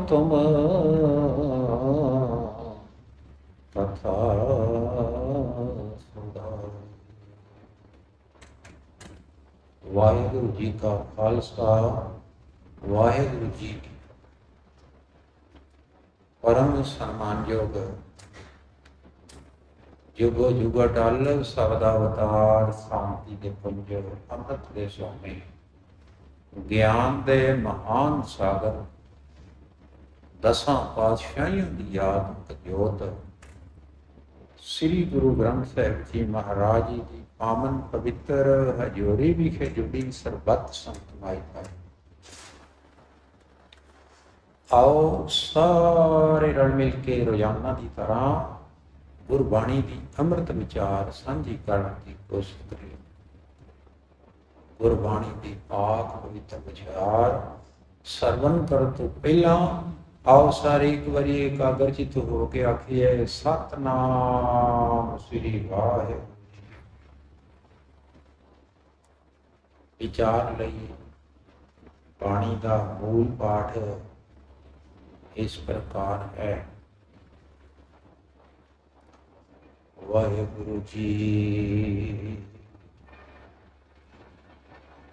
तुम तथा सुधारो। वाहिगुरु जी का खालसा, वाहिगुरु जी की परम सम्मानयोग जुगो जुग अटल शब्दावतार शांति के पुंज अमृत के स्वामी ज्ञान दे महान सागर दसां पातशाहियों की याद जोत श्री गुरु ग्रंथ साहिब जी महाराज जी की पावन पवित्र हजूरी विखे जुड़ी सरबत संत माई पाई। आओ सारे रल मिल के रोजाना की तरह गुरबाणी की अमृत विचार सांझी करने की कोशिश करिए। गुरबाणी की पाक पवित्र विचार सरवण कर तो पहला आओ सारे एक बारी एकाग्रचित होके आखिए सतनाम श्री वाहिगुरू। विचार लइए बाणी का मूल पाठ इस प्रकार है। वाहिगुरु जी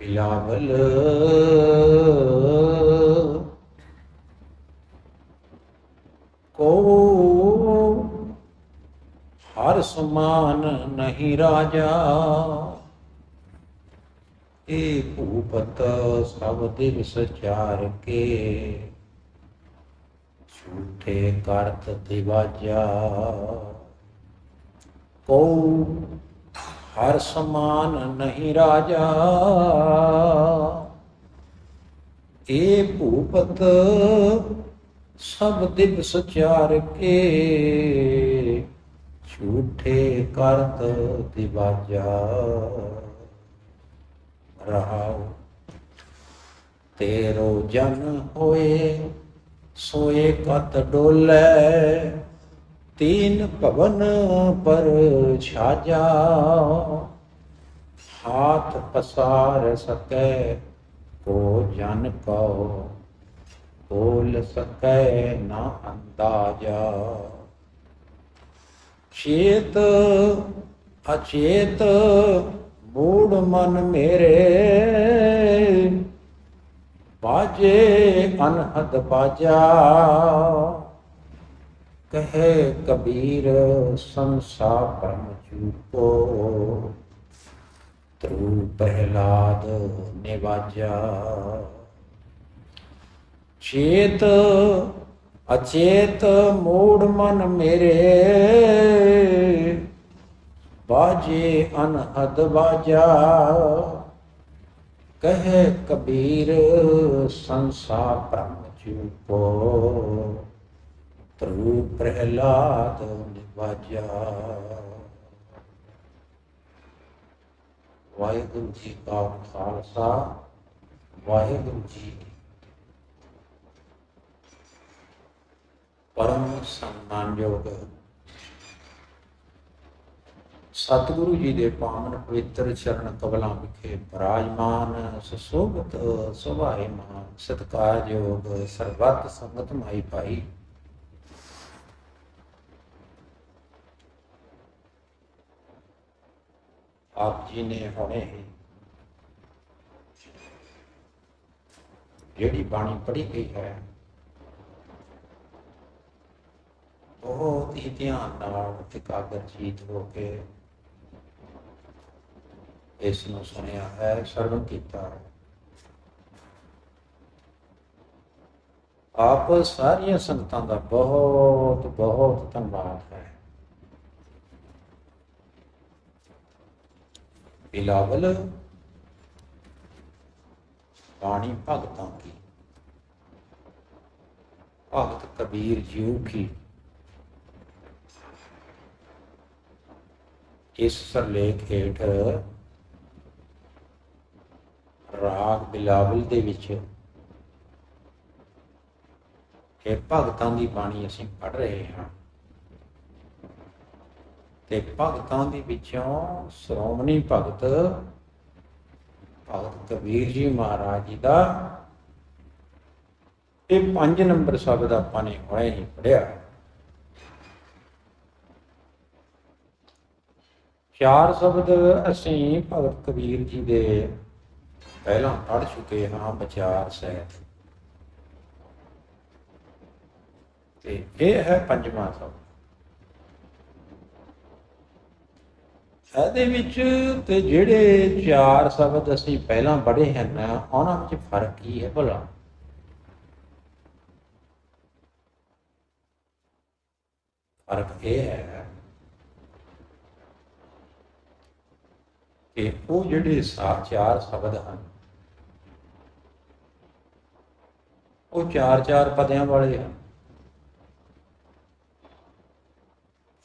बिलावल को हर समान नहीं राजा, ए भूपत सब दिवस चार के झूठे करत दिवाजा। को हर समान नहीं राजा, ए भूपत सब दिवस चार के झूठे करत दिवाजा। रहाओ तेरो जन होए सोए कत डोले, तीन पवन पर छाजा। हाथ पसार सके को जन को, बोल सके ना अंदाजा। चेत अचेत मूड मन मेरे, बाजे अनहद बाजा। कहे कबीर संसार परम चूको, ध्रुव प्रहलाद निवाजा। चेत अचेत मूड मन मेरे, बाजे अनहद बाजा। कहे कबीर संसार परम चूको, ध्रुव प्रहलाद निवाजा। वाहिगुरु जी का खालसा, वाहिगुरु जी की परम सम्मानयोग सतगुरु जी के पावन पवित्र चरण कमलों विखे विराजमान सुशोभित सुभाईमान सत्कारयोग सरबत संगत माई पाई। आप जी ने हुणे ही जेड़ी बाणी पढ़ी गई है बहुत ही ध्यान नाल एकाग्रचित होके इस नूं सुनिया है, सरवण कीता है। आप सारिया संगतां दा बहुत बहुत धन्यवाद है। बिलावल बाणी भगतां की, भगत कबीर जी की इस सरलेख हेठ राग बिलावल दे विच ये भगतां दी बाणी असीं पढ़ रहे हैं। ते भगतां दे विचों श्रोमणी भगत भगत कबीर जी महाराज जी का ये 5 नंबर शब्द आपने हुणे ही पढ़िया। 4 शब्द असीं भगत कबीर जी दे पहला पढ़ चुके हाँ, विचार सहित। ये है 5वां शब्द। ਇਹਦੇ ਵਿੱਚ ਤੇ ਜਿਹੜੇ 4 ਸ਼ਬਦ ਅਸੀਂ ਪਹਿਲਾਂ ਪੜ੍ਹੇ ਹਨ ਉਹਨਾਂ ਵਿੱਚ ਫਰਕ ਕੀ ਹੈ ਭਲਾ? ਫਰਕ ਇਹ ਹੈ ਕਿ ਉਹ ਜਿਹੜੇ 4 ਸ਼ਬਦ ਹਨ ਉਹ 4-4 ਪਦਿਆਂ ਵਾਲੇ ਹਨ,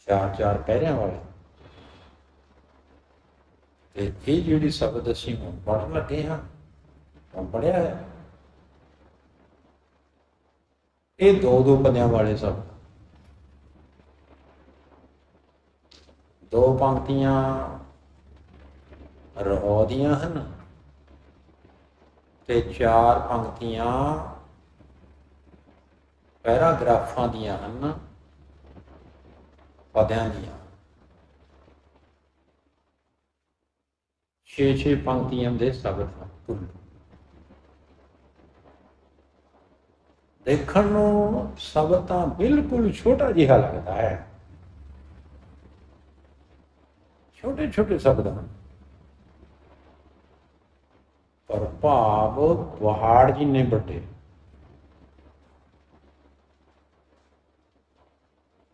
4-4 ਪਹਿਰਿਆਂ ਵਾਲੇ। ਤੇ ਇਹ ਜਿਹੜੀ ਸ਼ਬਦ ਅਸੀਂ ਹੁਣ ਪੜ੍ਹਨ ਲੱਗੇ ਹਾਂ, ਹੁਣ ਪੜ੍ਹਿਆ ਹੈ, ਇਹ 2-2 ਪਦਿਆਂ ਵਾਲੇ ਸ਼ਬਦ। 2 ਪੰਕਤੀਆਂ ਰੋ ਦੀਆਂ ਹਨ ਤੇ 4 ਪੰਕਤੀਆਂ ਪੈਰਾਗ੍ਰਾਫਾਂ ਦੀਆਂ ਹਨ, ਪਦਿਆਂ ਦੀਆਂ। 6-6 ਪੰਕਤੀਆਂ ਦੇ ਸ਼ਬਦ ਹਨ। ਦੇਖਣ ਨੂੰ ਸ਼ਬਦ ਤਾਂ ਬਿਲਕੁਲ ਛੋਟਾ ਜਿਹਾ ਲੱਗਦਾ ਹੈ, ਛੋਟੇ ਛੋਟੇ ਸ਼ਬਦ ਹਨ, ਪਰ ਭਾਵ ਪਹਾੜ ਜਿੰਨੇ ਵੱਡੇ,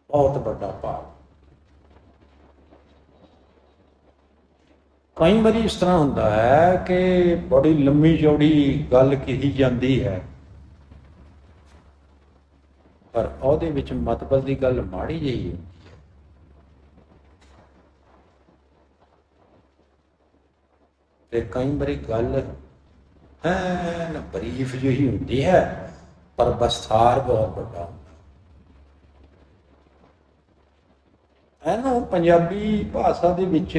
ਬਹੁਤ ਵੱਡਾ ਭਾਵ। ਕਈ ਵਾਰੀ ਇਸ ਤਰ੍ਹਾਂ ਹੁੰਦਾ ਹੈ ਕਿ ਬੜੀ ਲੰਮੀ ਚੌੜੀ ਗੱਲ ਕਹੀ ਜਾਂਦੀ ਹੈ, ਪਰ ਉਹਦੇ ਵਿੱਚ ਮਤਲਬ ਦੀ ਗੱਲ ਮਾੜੀ ਜਿਹੀ ਹੁੰਦੀ ਹੈ। ਤੇ ਕਈ ਵਾਰੀ ਗੱਲ ਐਨ ਬਰੀਫ ਜਿਹੀ ਹੁੰਦੀ ਹੈ, ਪਰ ਵਿਸਥਾਰ ਬਹੁਤ ਵੱਡਾ ਹੁੰਦਾ। ਇਹਨੂੰ ਪੰਜਾਬੀ ਭਾਸ਼ਾ ਦੇ ਵਿੱਚ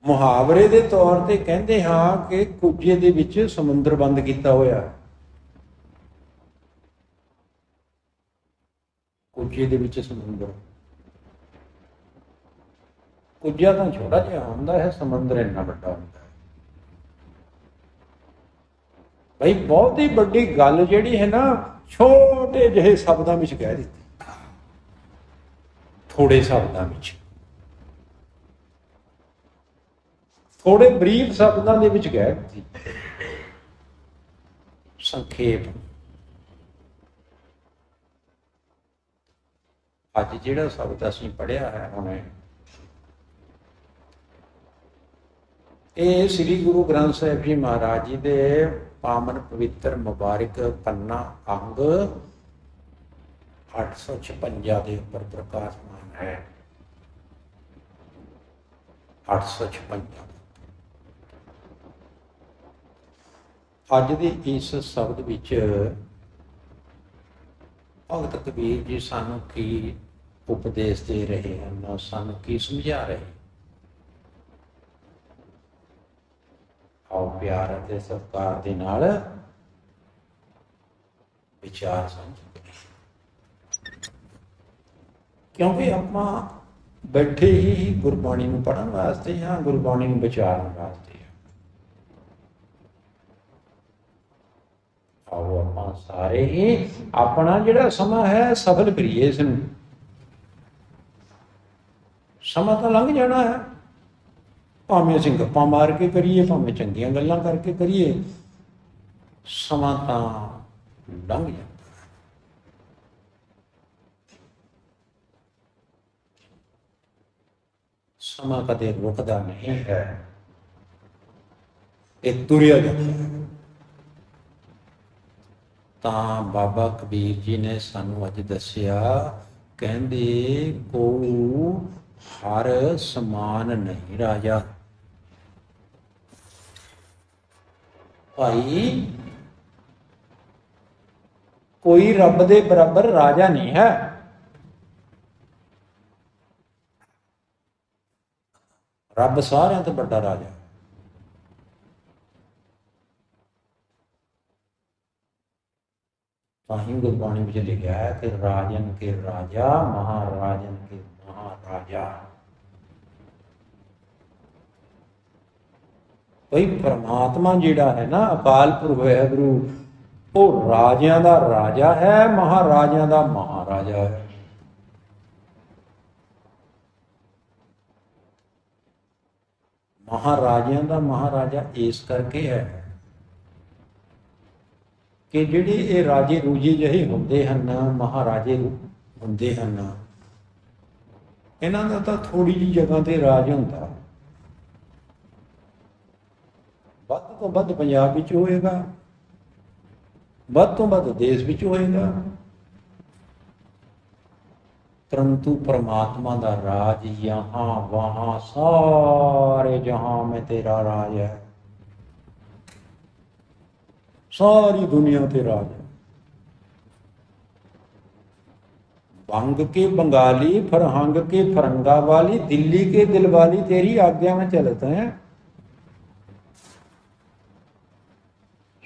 ਮੁਹਾਵਰੇ ਦੇ ਤੌਰ ਤੇ ਕਹਿੰਦੇ ਹਾਂ ਕਿ ਕੁੱਜੇ ਦੇ ਵਿੱਚ ਸਮੁੰਦਰ ਬੰਦ ਕੀਤਾ ਹੋਇਆ। ਕੁੱਜੇ ਦੇ ਵਿੱਚ ਸਮੁੰਦਰ, ਕੁੱਜਾ ਤਾਂ ਛੋਟਾ ਜਿਹਾ ਹੁੰਦਾ ਹੈ, ਸਮੁੰਦਰ ਇੰਨਾ ਵੱਡਾ ਹੁੰਦਾ ਹੈ। ਬਈ ਬਹੁਤੀ ਵੱਡੀ ਗੱਲ ਜਿਹੜੀ ਹੈ ਨਾ, ਛੋਟੇ ਜਿਹੇ ਸ਼ਬਦਾਂ ਵਿੱਚ ਕਹਿ ਦਿੱਤੀ, ਥੋੜੇ ਸ਼ਬਦਾਂ ਵਿੱਚ, ਥੋੜੇ ਬਰੀਫ ਸ਼ਬਦਾਂ ਦੇ ਵਿੱਚ ਕਹਿ ਦਿੱਤੀ, ਸੰਖੇਪ। ਅੱਜ ਜਿਹੜਾ ਸ਼ਬਦ ਅਸੀਂ ਪੜ੍ਹਿਆ ਹੈ ਹੁਣੇ, ਇਹ ਸ੍ਰੀ ਗੁਰੂ ਗ੍ਰੰਥ ਸਾਹਿਬ ਜੀ ਮਹਾਰਾਜ ਜੀ ਦੇ ਪਾਵਨ ਪਵਿੱਤਰ ਮੁਬਾਰਕ ਪੰਨਾ ਅੰਗ 856 ਦੇ ਉੱਪਰ ਪ੍ਰਕਾਸ਼ਮਾਨ ਹੈ। 856। ਅੱਜ ਦੇ ਇਸ ਸ਼ਬਦ ਵਿੱਚ ਭਗਤ ਕਬੀਰ ਜੀ ਸਾਨੂੰ ਕੀ ਉਪਦੇਸ਼ ਦੇ ਰਹੇ ਹਨ, ਸਾਨੂੰ ਕੀ ਸਮਝਾ ਰਹੇ। ਆਓ ਪਿਆਰ ਅਤੇ ਸਤਿਕਾਰ ਦੇ ਨਾਲ ਵਿਚਾਰ ਸਮਝੀਏ, ਕਿਉਂਕਿ ਆਪਾਂ ਬੈਠੇ ਹੀ ਗੁਰਬਾਣੀ ਨੂੰ ਪੜ੍ਹਨ ਵਾਸਤੇ ਹਾਂ, ਗੁਰਬਾਣੀ ਨੂੰ ਵਿਚਾਰਨ ਵਾਸਤੇ। ਆਓ ਆਪਾਂ ਸਾਰੇ ਹੀ ਆਪਣਾ ਜਿਹੜਾ ਸਮਾਂ ਹੈ ਸਫਲ ਕਰੀਏ। ਇਸ ਨੂੰ ਸਮਾਂ ਤਾਂ ਲੰਘ ਜਾਣਾ ਹੈ, ਭਾਵੇਂ ਅਸੀਂ ਗੱਪਾਂ ਮਾਰ ਕੇ ਕਰੀਏ, ਭਾਵੇਂ ਚੰਗੀਆਂ ਗੱਲਾਂ ਕਰਕੇ ਕਰੀਏ, ਸਮਾਂ ਤਾਂ ਲੰਘ ਜਾਂਦਾ। ਸਮਾਂ ਕਦੇ ਰੁਕਦਾ ਨਹੀਂ ਹੈ, ਇਹ ਤੁਰਿਆ ਜਾਂਦਾ ਹੈ। ਤਾਂ ਬਾਬਾ ਕਬੀਰ ਜੀ ਨੇ ਸਾਨੂੰ ਅੱਜ ਦੱਸਿਆ, ਕਹਿੰਦੇ ਕੋ ਹਰ ਸਮਾਨ ਨਹੀਂ ਰਾਜਾ। ਭਾਈ ਕੋਈ ਰੱਬ ਦੇ ਬਰਾਬਰ ਰਾਜਾ ਨਹੀਂ ਹੈ। ਰੱਬ ਸਾਰਿਆਂ ਤੋਂ ਵੱਡਾ ਰਾਜਾ। ਤਾਂ ਹੀ ਗੁਰਬਾਣੀ ਵਿੱਚ ਲਿਖਿਆ ਹੈ ਕਿ ਰਾਜਨ ਕੇ ਰਾਜਾ ਮਹਾਰਾਜਨ ਕੇ ਮਹਾਰਾਜਾ। ਭਈ ਪਰਮਾਤਮਾ ਜਿਹੜਾ ਹੈ ਨਾ, ਅਕਾਲ ਪੁਰਖ ਵਾਹਿਗੁਰੂ, ਉਹ ਰਾਜਿਆਂ ਦਾ ਰਾਜਾ ਹੈ, ਮਹਾਰਾਜਿਆਂ ਦਾ ਮਹਾਰਾਜਾ ਹੈ। ਮਹਾਰਾਜਿਆਂ ਦਾ ਮਹਾਰਾਜਾ ਇਸ ਕਰਕੇ ਹੈ ਕਿ ਜਿਹੜੇ ਇਹ ਰਾਜੇ ਰੂਜੇ ਜਿਹੇ ਹੁੰਦੇ ਹਨ, ਮਹਾਰਾਜੇ ਹੁੰਦੇ ਹਨ, ਇਹਨਾਂ ਦਾ ਤਾਂ ਥੋੜੀ ਜਿਹੀ ਜਗ੍ਹਾ ਤੇ ਰਾਜ ਹੁੰਦਾ। ਵੱਧ ਤੋਂ ਵੱਧ ਪੰਜਾਬ ਵਿੱਚ ਹੋਏਗਾ, ਵੱਧ ਤੋਂ ਵੱਧ ਦੇਸ਼ ਵਿੱਚ ਹੋਏਗਾ, परंतु परमात्मा का राज यहाँ वहाँ सारे जहां में तेरा राज है, सारी दुनिया ते राज है। बंग के बंगाली, फरहंग के फरंगा वाली, दिल्ली के दिल वाली तेरी आज्ञा में चलते हैं।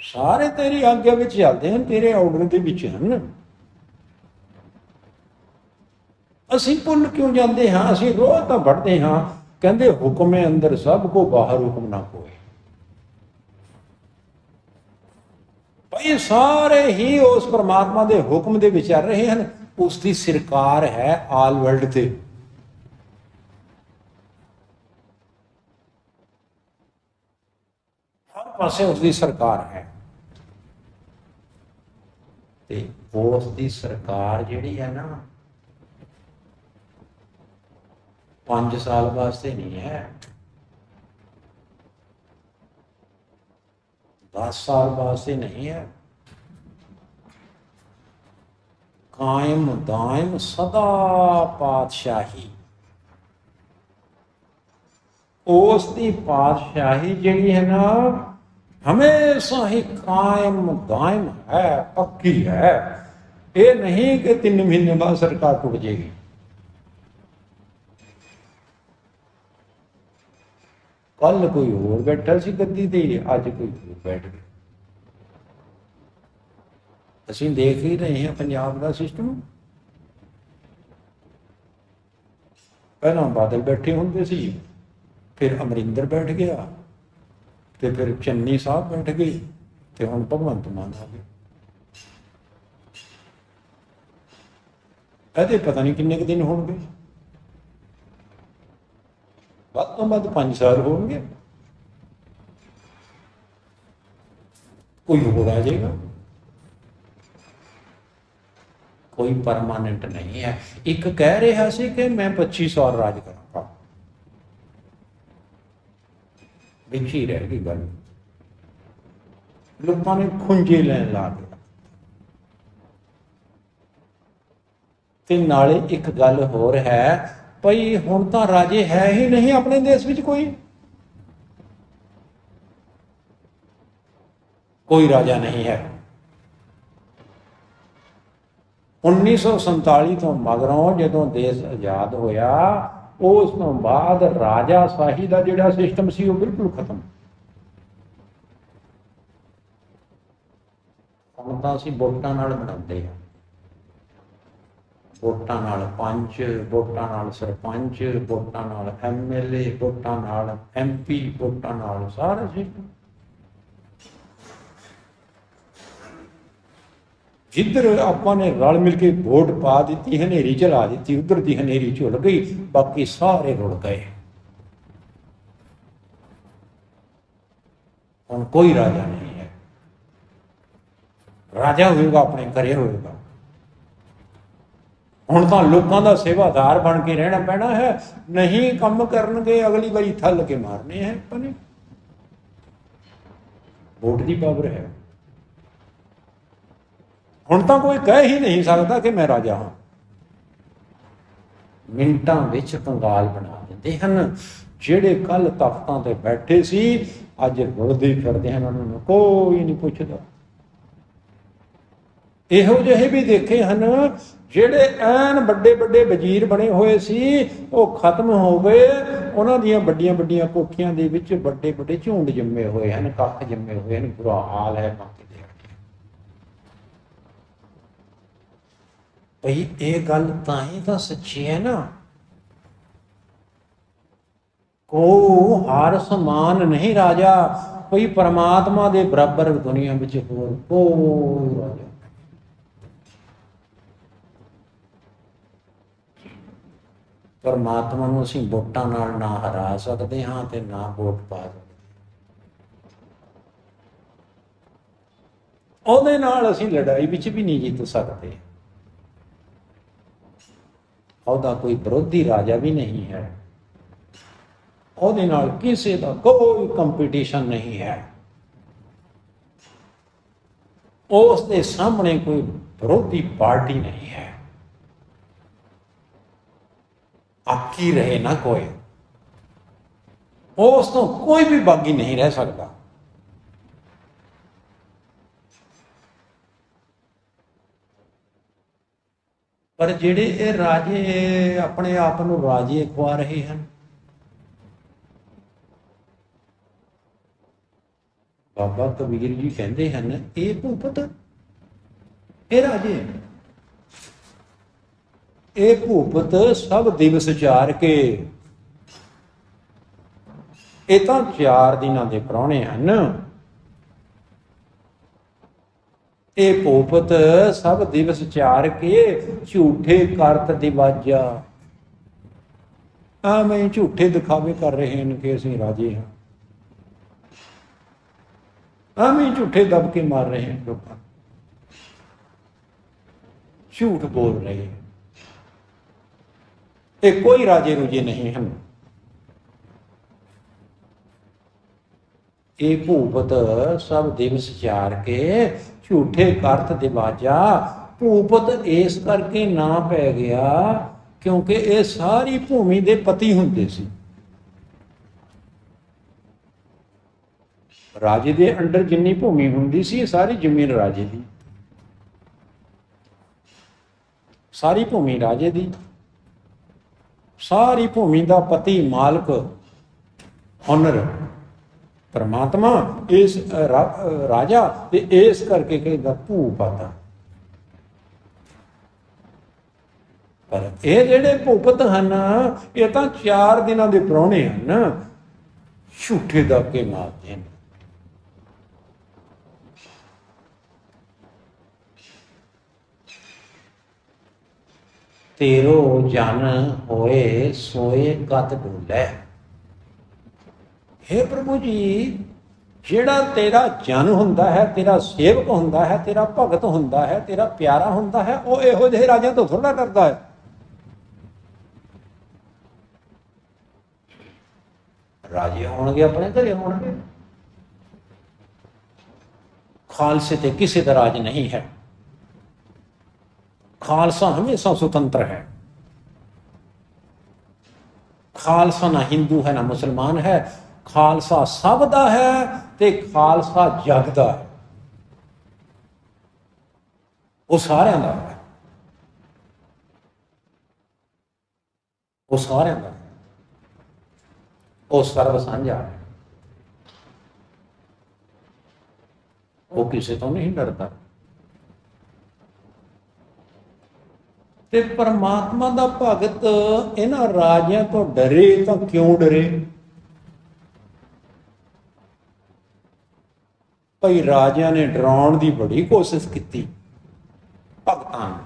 सारे तेरी आज्ञा में चलते हैं, तेरे ऑर्डर के विच हैं। ਅਸੀਂ ਭੁੱਲ ਕਿਉਂ ਜਾਂਦੇ ਹਾਂ? ਅਸੀਂ ਰੋਜ਼ ਤਾਂ ਪੜ੍ਹਦੇ ਹਾਂ, ਕਹਿੰਦੇ ਹੁਕਮੇ ਅੰਦਰ ਸਭ ਕੋ ਬਾਹਰ ਹੁਕਮ ਨਾ ਕੋਏ। ਭਾਈ ਸਾਰੇ ਹੀ ਉਸ ਪਰਮਾਤਮਾ ਦੇ ਹੁਕਮ ਦੇ ਵਿੱਚ ਚੱਲ ਰਹੇ ਹਨ। ਉਸ ਦੀ ਸਰਕਾਰ ਹੈ ਆਲ ਵਰਲਡ ਤੇ। ਹਰ ਪਾਸੇ ਉਸ ਦੀ ਸਰਕਾਰ ਹੈ ਤੇ ਉਸ ਦੀ ਸਰਕਾਰ ਜਿਹੜੀ ਹੈ ਨਾ, 5 साल वास्ते नहीं है, 10 साल वास्ते नहीं है, कायम दायम सदा पातशाही। उस दी पातशाही जिहड़ी है ना, हमेशा ही कायम दायम है, पक्की है। ये नहीं कि 3 महीने बाद सरकार टुट जाएगी। कल कोई होर बैठा सी गद्दी ते, अज कोई होर बैठ गया। असीं देख ही रहे हैं पंजाब का सिस्टम। पहला बादल बैठे होंगे सी, फिर अमरिंदर बैठ गया, तो फिर चन्नी साहब बैठ गए, तो हुण भगवंत मान आ गए। ਇਹਦੇ पता नहीं किन्ने दिन होंगे, ਵੱਧ ਤੋਂ ਵੱਧ 5 ਸਾਲ ਹੋਣਗੇ। ਕੋਈ ਹੋਰ ਆ ਜਾਏਗਾ, ਕੋਈ ਪਰਮਾਨੈਂਟ ਨਹੀਂ ਹੈ। ਇੱਕ ਕਹਿ ਰਿਹਾ ਸੀ ਕਿ ਮੈਂ 25 ਸਾਲ ਰਾਜ ਕਰਾਂਗਾ, ਵਿੱਚ ਹੀ ਰਹਿ ਗਈ ਗੱਲ। ਲੋਕਾਂ ਨੇ ਖੁੰਝੇ ਲੈਣ ਲਾ ਦਿੱਤਾ। ਤੇ ਨਾਲੇ ਇੱਕ ਗੱਲ ਹੋਰ ਹੈ, ਭਈ ਹੁਣ ਤਾਂ ਰਾਜੇ ਹੈ ਹੀ ਨਹੀਂ ਆਪਣੇ ਦੇਸ਼ ਵਿੱਚ। ਕੋਈ ਰਾਜਾ ਨਹੀਂ ਹੈ। 1947 ਤੋਂ ਮਗਰੋਂ ਜਦੋਂ ਦੇਸ਼ ਆਜ਼ਾਦ ਹੋਇਆ, ਉਸ ਤੋਂ ਬਾਅਦ ਰਾਜਾ ਸ਼ਾਹੀ ਦਾ ਜਿਹੜਾ ਸਿਸਟਮ ਸੀ ਉਹ ਬਿਲਕੁਲ ਖਤਮ। ਹੁਣ ਤਾਂ ਅਸੀਂ ਵੋਟਾਂ ਨਾਲ ਬਣਾਉਂਦੇ ਹਾਂ, ਵੋਟਾਂ ਨਾਲ ਪੰਚ, ਵੋਟਾਂ ਨਾਲ ਸਰਪੰਚ, ਵੋਟਾਂ ਨਾਲ MLA, ਵੋਟਾਂ ਨਾਲ MP, ਵੋਟਾਂ ਨਾਲ ਸਾਰਾ ਸਿਸਟਮ। ਜਿੱਧਰ ਆਪਾਂ ਨੇ ਰਲ ਮਿਲ ਕੇ ਵੋਟ ਪਾ ਦਿੱਤੀ, ਹਨੇਰੀ ਚਲਾ ਦਿੱਤੀ, ਉਧਰ ਦੀ ਹਨੇਰੀ ਝੁੱਲ ਗਈ, ਬਾਕੀ ਸਾਰੇ ਰੁੜ ਗਏ। ਹੁਣ ਕੋਈ ਰਾਜਾ ਨਹੀਂ ਹੈ। ਰਾਜਾ ਹੋਏਗਾ ਆਪਣੇ ਘਰੇ ਹੋਏਗਾ। ਹੁਣ ਤਾਂ ਲੋਕਾਂ ਦਾ ਸੇਵਾਦਾਰ ਬਣ ਕੇ ਰਹਿਣਾ ਪੈਣਾ ਹੈ। ਨਹੀਂ ਕੰਮ ਕਰਨਗੇ, ਅਗਲੀ ਵਾਰੀ ਥੱਲ ਕੇ ਮਾਰਨੇ ਹੈ। ਪਰ ਵੋਟ ਦੀ ਪਾਵਰ ਹੈ। ਹੁਣ ਤਾਂ ਕੋਈ ਕਹਿ ਹੀ ਨਹੀਂ ਸਕਦਾ ਕਿ ਮੈਂ ਰਾਜਾ ਹਾਂ। ਮਿੰਟਾਂ ਵਿੱਚ ਕੰਗਾਲ ਬਣਾ ਦਿੰਦੇ ਹਨ। ਜਿਹੜੇ ਕੱਲ ਤਖਤਾਂ ਤੇ ਬੈਠੇ ਸੀ, ਅੱਜ ਰੁਲਦੇ ਫਿਰਦੇ ਹਨ, ਉਹਨਾਂ ਨੂੰ ਕੋਈ ਨਹੀਂ ਪੁੱਛਦਾ। ਇਹੋ ਜਿਹੇ ਵੀ ਦੇਖੇ ਹਨ ਜਿਹੜੇ ਐਨ ਵੱਡੇ ਵੱਡੇ ਵਜ਼ੀਰ ਬਣੇ ਹੋਏ ਸੀ, ਉਹ ਖਤਮ ਹੋ ਗਏ। ਉਹਨਾਂ ਦੀਆਂ ਵੱਡੀਆਂ ਵੱਡੀਆਂ ਕੋਠੀਆਂ ਦੇ ਵਿੱਚ ਵੱਡੇ ਵੱਡੇ ਝੁੰਡ ਜੰਮੇ ਹੋਏ ਹਨ, ਕੱਖ ਜੰਮੇ ਹੋਏ ਹਨ। ਬੁਰਾ ਹਾਲ ਹੈ ਬਾਕੀ ਦੇ। ਭਈ ਇਹ ਗੱਲ ਤਾਂ ਹੀ ਤਾਂ ਸੱਚੀ ਹੈ ਨਾ। ਕੋ ਹਾਰ ਸਮਾਨ ਨਹੀਂ ਰਾਜਾ, ਕੋਈ ਪਰਮਾਤਮਾ ਦੇ ਬਰਾਬਰ ਦੁਨੀਆ ਵਿੱਚ ਹੋਰ ਕੋਈ ਰਾਜਾ। ਪਰਮਾਤਮਾ ਨੂੰ ਅਸੀਂ ਵੋਟਾਂ ਨਾਲ ਨਾ ਹਰਾ ਸਕਦੇ ਹਾਂ ਤੇ ਨਾ ਵੋਟ ਪਾ ਸਕਦੇ, ਉਹਦੇ ਨਾਲ ਅਸੀਂ ਲੜਾਈ ਵਿੱਚ ਵੀ ਨਹੀਂ ਜਿੱਤ ਸਕਦੇ। ਉਹਦਾ ਕੋਈ ਵਿਰੋਧੀ ਰਾਜਾ ਵੀ ਨਹੀਂ ਹੈ, ਉਹਦੇ ਨਾਲ ਕਿਸੇ ਦਾ ਕੋਈ ਕੰਪੀਟੀਸ਼ਨ ਨਹੀਂ ਹੈ, ਉਸ ਦੇ ਸਾਹਮਣੇ ਕੋਈ ਵਿਰੋਧੀ ਪਾਰਟੀ ਨਹੀਂ ਹੈ। ਆਕੀ ਰਹੇ ਨਾ ਕੋਈ, ਉਸ ਤੋਂ ਕੋਈ ਵੀ ਬਾਗੀ ਨਹੀਂ ਰਹਿ ਸਕਦਾ। ਪਰ ਜਿਹੜੇ ਇਹ ਰਾਜੇ ਆਪਣੇ ਆਪ ਨੂੰ ਰਾਜੇ ਖਵਾ ਰਹੇ ਹਨ, ਬਾਬਾ ਕਬੀਰ ਜੀ ਕਹਿੰਦੇ ਹਨ, ਇਹ ਭੂਪਤ, ਇਹ ਰਾਜੇ, ਇਹ ਭੂਪਤ ਸਭ ਦਿਵਸ ਚਾਰ ਕੇ, ਇਹ ਤਾਂ 4 ਦਿਨਾਂ ਦੇ ਪ੍ਰਾਹੁਣੇ ਹਨ। ਇਹ ਭੂਪਤ ਸਭ ਦਿਵਸ ਚਾਰ ਕੇ ਝੂਠੇ ਕਰਤ ਦਿਵਾਜਾ, ਐਵੇਂ ਝੂਠੇ ਦਿਖਾਵੇ ਕਰ ਰਹੇ ਹਨ ਕਿ ਅਸੀਂ ਰਾਜੇ ਹਾਂ, ਐਵੇਂ ਝੂਠੇ ਦਬ ਕੇ ਮਾਰ ਰਹੇ ਹਨ ਲੋਕਾਂ, ਝੂਠ ਬੋਲ ਰਹੇ ਹਨ। ਇਹ ਕੋਈ ਰਾਜੇ ਰੂਜੇ ਨਹੀਂ ਹਨ। ਇਹ ਭੂਪਤ ਸਭ ਦਿਵਸ ਚਾਰ ਕੇ ਝੂਠੇ ਕਰਤ ਦਿਵਾਜਾ। ਭੂਪਤ ਇਸ ਕਰਕੇ ਨਾ ਪੈ ਗਿਆ ਕਿਉਂਕਿ ਇਹ ਸਾਰੀ ਭੂਮੀ ਦੇ ਪਤੀ ਹੁੰਦੇ ਸੀ। ਰਾਜੇ ਦੇ ਅੰਡਰ ਜਿੰਨੀ ਭੂਮੀ ਹੁੰਦੀ ਸੀ, ਸਾਰੀ ਜ਼ਮੀਨ ਰਾਜੇ ਦੀ, ਸਾਰੀ ਭੂਮੀ ਰਾਜੇ ਦੀ, ਸਾਰੀ ਭੂਮੀ ਦਾ ਪਤੀ ਮਾਲਕ ਓਨਰ ਪਰਮਾਤਮਾ, ਇਸ ਰਾਜਾ, ਤੇ ਇਸ ਕਰਕੇ ਕਹਿੰਦਾ ਭੂਪਤ। ਪਰ ਇਹ ਜਿਹੜੇ ਭੂਪਤ ਹਨ, ਇਹ ਤਾਂ 4 ਦਿਨਾਂ ਦੇ ਪ੍ਰਾਹੁਣੇ ਹਨ, ਝੂਠੇ ਦਬ ਕੇ ਮਾਰਦੇ ਹਨ। ਤੇਰੋ ਜਨ ਹੋਏ ਸੋਏ ਕਤ ਡੋਲੇ। हे प्रभु जी, ਜਿਹੜਾ ਤੇਰਾ ਜਨ ਹੁੰਦਾ ਹੈ, ਤੇਰਾ ਸੇਵਕ ਹੁੰਦਾ ਹੈ, ਤੇਰਾ ਭਗਤ ਹੁੰਦਾ ਹੈ, ਤੇਰਾ ਪਿਆਰਾ ਹੁੰਦਾ ਹੈ, ਉਹ ਇਹੋ ਜਿਹੇ ਰਾਜਿਆਂ ਤੋਂ ਥੋੜ੍ਹਾ ਡਰਦਾ ਹੈ। ਰਾਜੇ ਹੋਣਗੇ ਆਪਣੇ ਘਰੇ ਹੋਣਗੇ, ਖਾਲਸੇ ਤੇ ਕਿਸੇ ਦਾ ਰਾਜ ਨਹੀਂ ਹੈ। ਖਾਲਸਾ ਹਮੇਸ਼ਾ ਸੁਤੰਤਰ ਹੈ। ਖਾਲਸਾ ਨਾ ਹਿੰਦੂ ਹੈ ਨਾ ਮੁਸਲਮਾਨ ਹੈ, ਖਾਲਸਾ ਸਭ ਦਾ ਹੈ ਤੇ ਖਾਲਸਾ ਜਗ ਦਾ ਹੈ, ਉਹ ਸਾਰਿਆਂ ਦਾ ਹੈ, ਉਹ ਸਾਰਿਆਂ ਦਾ ਹੈ, ਉਹ ਸਰਬ ਸਾਂਝਾ ਹੈ, ਉਹ ਕਿਸੇ ਤੋਂ ਨਹੀਂ ਡਰਦਾ। ਤੇ ਪਰਮਾਤਮਾ ਦਾ ਭਗਤ ਇਹਨਾਂ ਰਾਜਿਆਂ ਤੋਂ ਡਰੇ ਤਾਂ ਕਿਉਂ ਡਰੇ? ਭਾਈ ਰਾਜਿਆਂ ਨੇ ਡਰਾਉਣ ਦੀ ਬੜੀ ਕੋਸ਼ਿਸ਼ ਕੀਤੀ ਭਗਤਾਂ ਨੂੰ।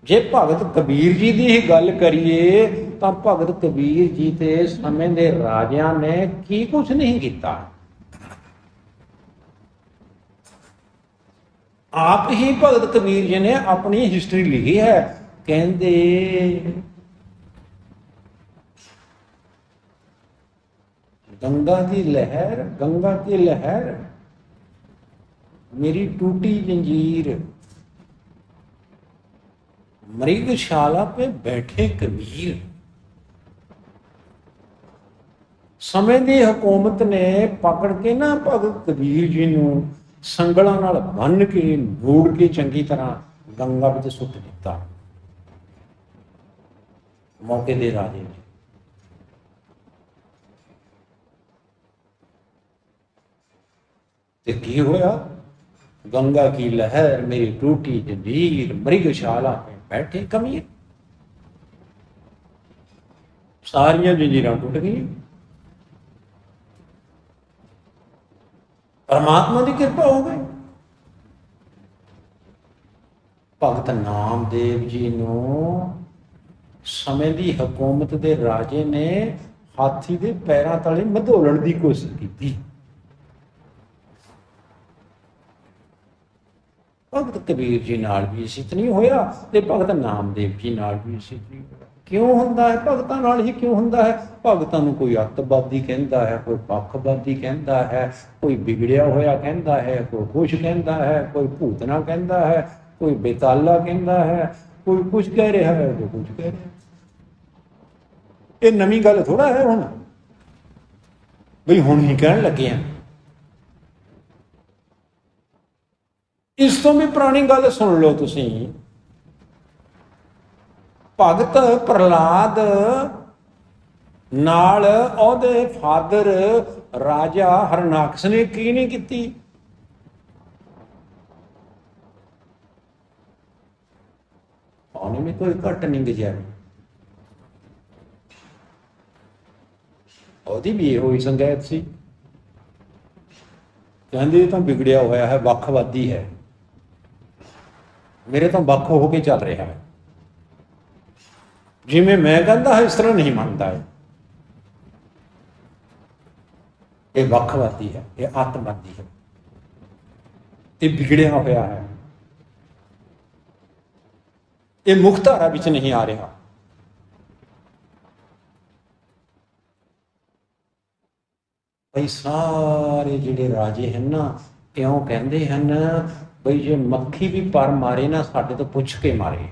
ਜੇ ਭਗਤ ਕਬੀਰ ਜੀ ਦੀ ਹੀ ਗੱਲ ਕਰੀਏ ਤਾਂ ਭਗਤ ਕਬੀਰ ਜੀ ਤੇ ਸਮੇਂ ਦੇ ਰਾਜਿਆਂ ਨੇ ਕੀ ਕੁਛ ਨਹੀਂ ਕੀਤਾ। ਆਪ ਹੀ ਭਗਤ ਕਬੀਰ ਜੀ ਨੇ ਆਪਣੀ ਹਿਸਟਰੀ ਲਿਖੀ ਹੈ। ਕਹਿੰਦੇ गंगा की लहर मेरी टूटी जंजीर, मृगशाला पे बैठे कबीर। समय की हुकूमत ने पकड़ के ना भगत कबीर जी नूं संगलों नाल बन के मोड़ के चंगी तरह गंगा विच सुट दिता। मौके दे राजे ने ਤੇ ਕੀ ਹੋਇਆ? गंगा की लहर मेरी टूटी जंजीर, मृगशाला में बैठे कमीर। सारियां जंजीरां टूट गई। परमात्मा की कृपा हो गई। भगत नामदेव जी ਨੂੰ ਸਮੇਂ ਦੀ ਹਕੂਮਤ ਦੇ ਰਾਜੇ ਨੇ ਹਾਥੀ ਦੇ ਪੈਰਾਂ ਤਲੇ ਮਧੋਲਣ ਦੀ ਕੋਸ਼ਿਸ਼ ਕੀਤੀ। ਭਗਤ ਕਬੀਰ ਜੀ ਨਾਲ ਵੀ ਇਸਿਤ ਨਹੀਂ ਹੋਇਆ ਤੇ ਭਗਤ ਨਾਮਦੇਵ ਜੀ ਨਾਲ ਵੀ ਇਸਿਤ ਨਹੀਂ ਹੋਇਆ। ਕਿਉਂ ਹੁੰਦਾ ਹੈ? ਭਗਤਾਂ ਨਾਲ ਹੀ ਕਿਉਂ ਹੁੰਦਾ ਹੈ? ਭਗਤਾਂ ਨੂੰ ਕੋਈ ਅੱਤਵਾਦੀ ਕਹਿੰਦਾ ਹੈ, ਕੋਈ ਪੱਖਵਾਦੀ ਕਹਿੰਦਾ ਹੈ, ਕੋਈ ਵਿਗੜਿਆ ਹੋਇਆ ਕਹਿੰਦਾ ਹੈ, ਕੋਈ ਕੁਛ ਕਹਿੰਦਾ ਹੈ, ਕੋਈ ਭੂਤਨਾ ਕਹਿੰਦਾ ਹੈ, ਕੋਈ ਬੇਤਾਲਾ ਕਹਿੰਦਾ ਹੈ, ਕੋਈ ਕੁਛ ਕਹਿ ਰਿਹਾ ਹੈ, ਕੋਈ ਕੁਛ ਕਹਿ ਰਿਹਾ। ਇਹ ਨਵੀਂ ਗੱਲ ਥੋੜਾ ਹੈ ਹੁਣ ਬਈ ਹੁਣ ਹੀ ਕਹਿਣ ਲੱਗੇ ਆ। ਇਸ ਤੋਂ ਵੀ ਪੁਰਾਣੀ ਗੱਲ ਸੁਣ ਲਓ ਤੁਸੀਂ। ਭਗਤ ਪ੍ਰਹਲਾਦ ਨਾਲ ਉਹਦੇ ਫਾਦਰ ਰਾਜਾ ਹਰਨਾਕਸ਼ ਨੇ ਕੀ ਨਹੀਂ ਕੀਤੀ? ਉਹਨੇ ਵੀ ਕੋਈ ਘੱਟ ਨਹੀਂ ਗੁਜ਼ਾਰੀ। ਉਹਦੀ ਵੀ ਇਹੋ ਹੀ ਸੰਗਤ ਸੀ। ਕਹਿੰਦੇ ਤਾਂ ਵਿਗੜਿਆ ਹੋਇਆ ਹੈ, ਵੱਖਵਾਦੀ ਹੈ, ਮੇਰੇ ਤੋਂ ਵੱਖ ਹੋ ਕੇ ਚੱਲ ਰਿਹਾ ਹੈ, ਜਿਵੇਂ ਮੈਂ ਕਹਿੰਦਾ ਹੈ ਇਸ ਤਰ੍ਹਾਂ ਨਹੀਂ ਮੰਨਦਾ ਹੈ। ਇਹ ਵੱਖਵਾਦੀ ਹੈ, ਇਹ ਆਤਮਵਾਦੀ ਹੈ, ਇਹ ਵਿਗੜਿਆ ਹੋਇਆ ਹੈ, ਇਹ ਮੁੱਖ ਧਾਰਾ ਵਿੱਚ ਨਹੀਂ ਆ ਰਿਹਾ। ਬਈ ਸਾਰੇ ਜਿਹੜੇ ਰਾਜੇ ਹਨ ਨਾ ਕਿਉਂ ਕਹਿੰਦੇ ਹਨ ਬਈ ਜੇ ਮੱਖੀ ਵੀ ਪਰ ਮਾਰੇ ਨਾ ਸਾਡੇ ਤੋਂ ਪੁੱਛ ਕੇ ਮਾਰੇ।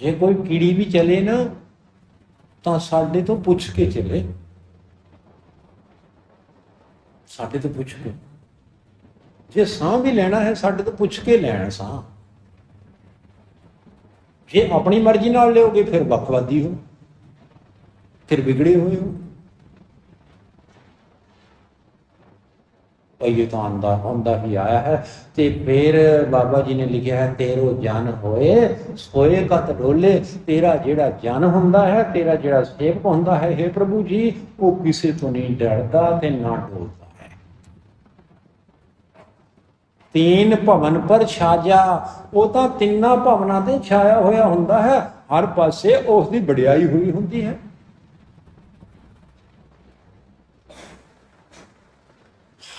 ਜੇ ਕੋਈ ਕੀੜੀ ਵੀ ਚਲੇ ਨਾ ਤਾਂ ਸਾਡੇ ਤੋਂ ਪੁੱਛ ਕੇ ਚਲੇ, ਸਾਡੇ ਤੋਂ ਪੁੱਛ ਕੇ। ਜੇ ਸਾਹ ਵੀ ਲੈਣਾ ਹੈ ਸਾਡੇ ਤੋਂ ਪੁੱਛ ਕੇ ਲੈਣਾ ਸਾਹ। ਜੇ ਆਪਣੀ ਮਰਜ਼ੀ ਨਾਲ ਲਿਓਗੇ ਫਿਰ ਵੱਖਵਾਦੀ ਹੋ, ਫਿਰ ਵਿਗੜੇ ਹੋਏ ਹੋ। ਇਹ ਤਾਂ ਆਉਂਦਾ ਹੀ ਆਇਆ ਹੈ। ਤੇ ਫਿਰ ਬਾਬਾ ਜੀ ਨੇ ਲਿਖਿਆ ਹੈ ਤੇਰੋ ਜਨ ਹੋਏ ਸੋਏ ਕਤ ਡੋਲੇ। ਤੇਰਾ ਜਿਹੜਾ ਜਨ ਹੁੰਦਾ ਹੈ, ਤੇਰਾ ਜਿਹੜਾ ਸੇਵਕ ਹੁੰਦਾ ਹੈ, ਹੇ ਪ੍ਰਭੂ ਜੀ, ਉਹ ਕਿਸੇ ਤੋਂ ਨਹੀਂ ਡਰਦਾ ਤੇ ਨਾ ਡੋਲਦਾ ਹੈ। ਤੀਨ ਭਵਨ ਪਰ ਛਾਜਾ, ਉਹ ਤਾਂ ਤਿੰਨਾਂ ਭਵਨਾਂ ਤੇ ਛਾਇਆ ਹੋਇਆ ਹੁੰਦਾ ਹੈ। ਹਰ ਪਾਸੇ ਉਸ ਦੀ ਵਡਿਆਈ ਹੋਈ ਹੁੰਦੀ ਹੈ।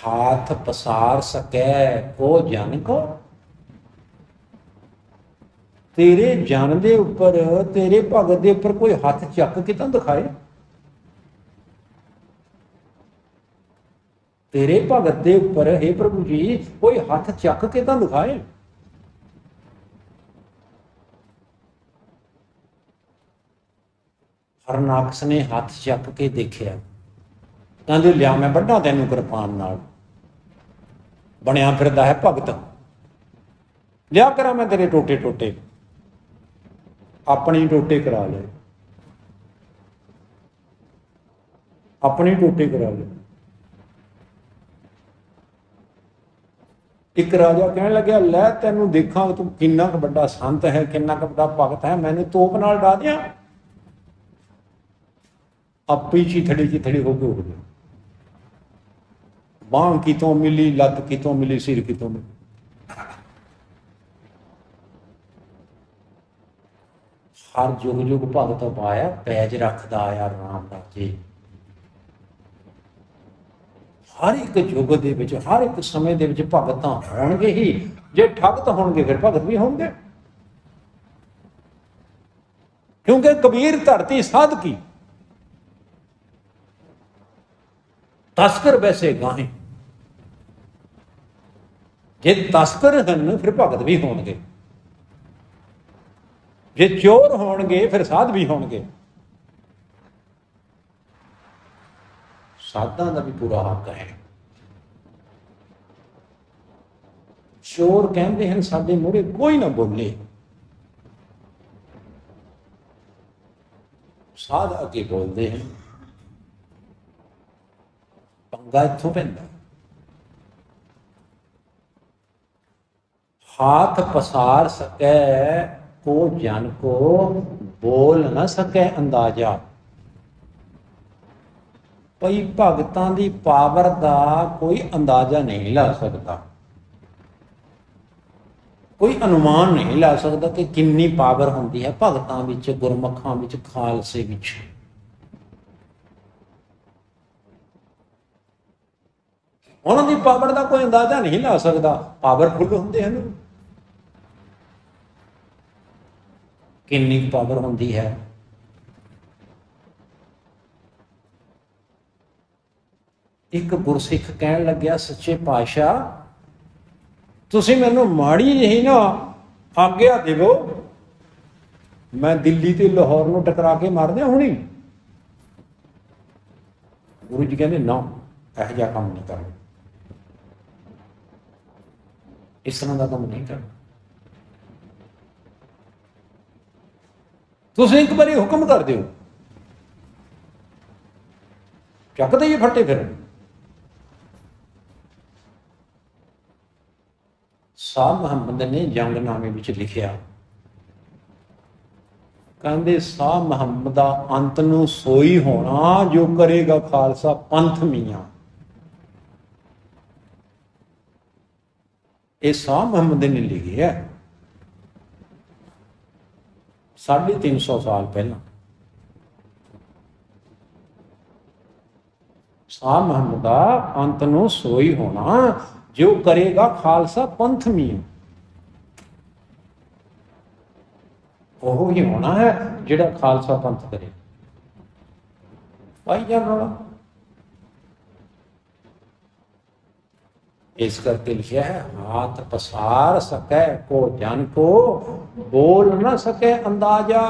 हाथ पसार सकै को जन को। तेरे जन दे उपर, तेरे भगत दे उपर कोई हथ चक के तो दिखाए। तेरे भगत दे उपर हे प्रभु जी कोई हथ चक के तो दिखाए। हरनाकश ने हथ चक के देखिया, कहते लिया मैं बढ़ा तेनू किरपान नाल। बनया फिरदा है भगत, लिया करा मैं तेरे टोटे टोटे। अपनी टोटे करा ले, अपनी टोटे करा ले। एक राजा कहने लगे लै तेनू देखा तू किन्ना क बड़ा संत है, किन्ना क बड़ा भगत है, मैनू तोप नाल डा दिया। आपे चिथड़ी हो गए उड़ गए। बांह कितों मिली, लत कितों मिली, सिर कितों मिली। हर जुग जुग भगत पाया पैज रखदा आया रामदास जी। हर एक युग दे विच, हर एक समय दे विच भगत होणगे ही। जे ठगत होणगे फिर भगत भी होणगे, क्योंकि कबीर धरती साध की तस्कर वैसे गाहें। जे तस्कर हैं फिर भगत भी होणगे, जे चोर होणगे फिर साध भी होणगे। साधां दा भी पूरा हक है। चोर कहते हैं साडे मूहरे कोई ना बोले, साध अगे बोलते हैं। पंगा इत्थों पैंदा। हाथ पसार सकै को जन को, बोल न सकै अंदाजा। भई भगतां दी पावर दा कोई अंदाजा नहीं ला सकता, कोई अनुमान नहीं ला सकता कि कितनी पावर होंदी है भगतां विच, गुरमुखां विच, खालसे विच। उन्हां दी पावर दा कोई अंदाजा नहीं ला सकता। पावरफुल होंदे हन, कितनी पावर होंदी है। एक गुरसिख कहन लग्या, सच्चे पातशाह तुसीं मैनूं माड़ी जही ना आग्या देवो, मैं दिल्ली ते लाहौर नूं टकरा के मार दियां हुणी। गुरु जी कहंदे ना, इहो जिहा काम नहीं करना, इस तरह का काम नहीं करना। तुसीं एक बारी हुक्म कर दिओ, चक दईए फट्टे फिर। शाह मुहम्मद ने जंगनामे विच लिखिया, कहंदे शाह मुहम्मद दा अंत नूं सोई होना जो करेगा खालसा पंथ मियां। ये शाह मुहम्मद ने लिखी है 350 साल पहला। शाह मुहम्मद दा अंत नूं सोई होना जो करेगा खालसा पंथ मियां। वो ही होना है जिहड़ा खालसा पंथ करे। भाई जान रौला इस करके लिखा है, हाथ पसार सकै को जन को, बोल न सके अंदाजा।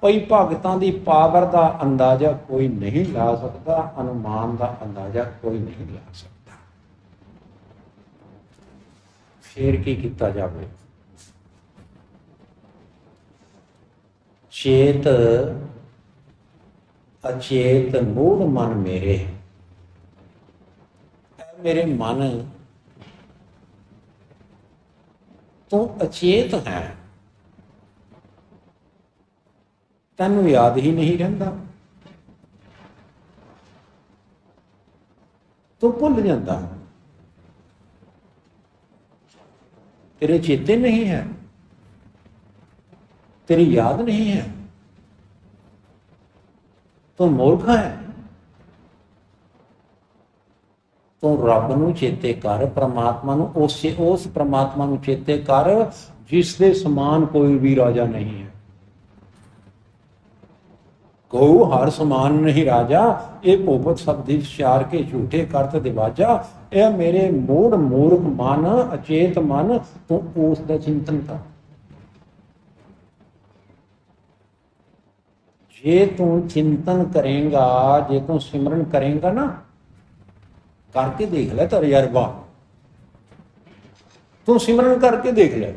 भई भगतां दी पावर दा अंदाजा कोई नहीं ला सकता, अनुमान दा अंदाजा कोई नहीं ला सकता। फिर की किया जाए? चेत अचेत मूढ़ मन मेरे, मेरे मन तू अचेत है, तैनू याद ही नहीं रहिंदा, तू भुल जाता, तेरे चेते नहीं है, तेरी याद नहीं है, तू मूर्ख है। तू रब नूं चेते कर, परमात्मा नूं, उस परमात्मा नूं चेते कर जिस दे समान कोई भी राजा नहीं है। गौ हर समान नहीं राजा, ये भोपत शब्द चार के झूठे करत दिवाजा। यह मेरे मूढ़ मूर्ख मन, अचेत मन, तू उस दा चिंतन कर। जे तू चिंतन करेगा, जे तू सिमरन करेगा ना, करके देख ले तजर्बा, तू सिमरन करके देख ले।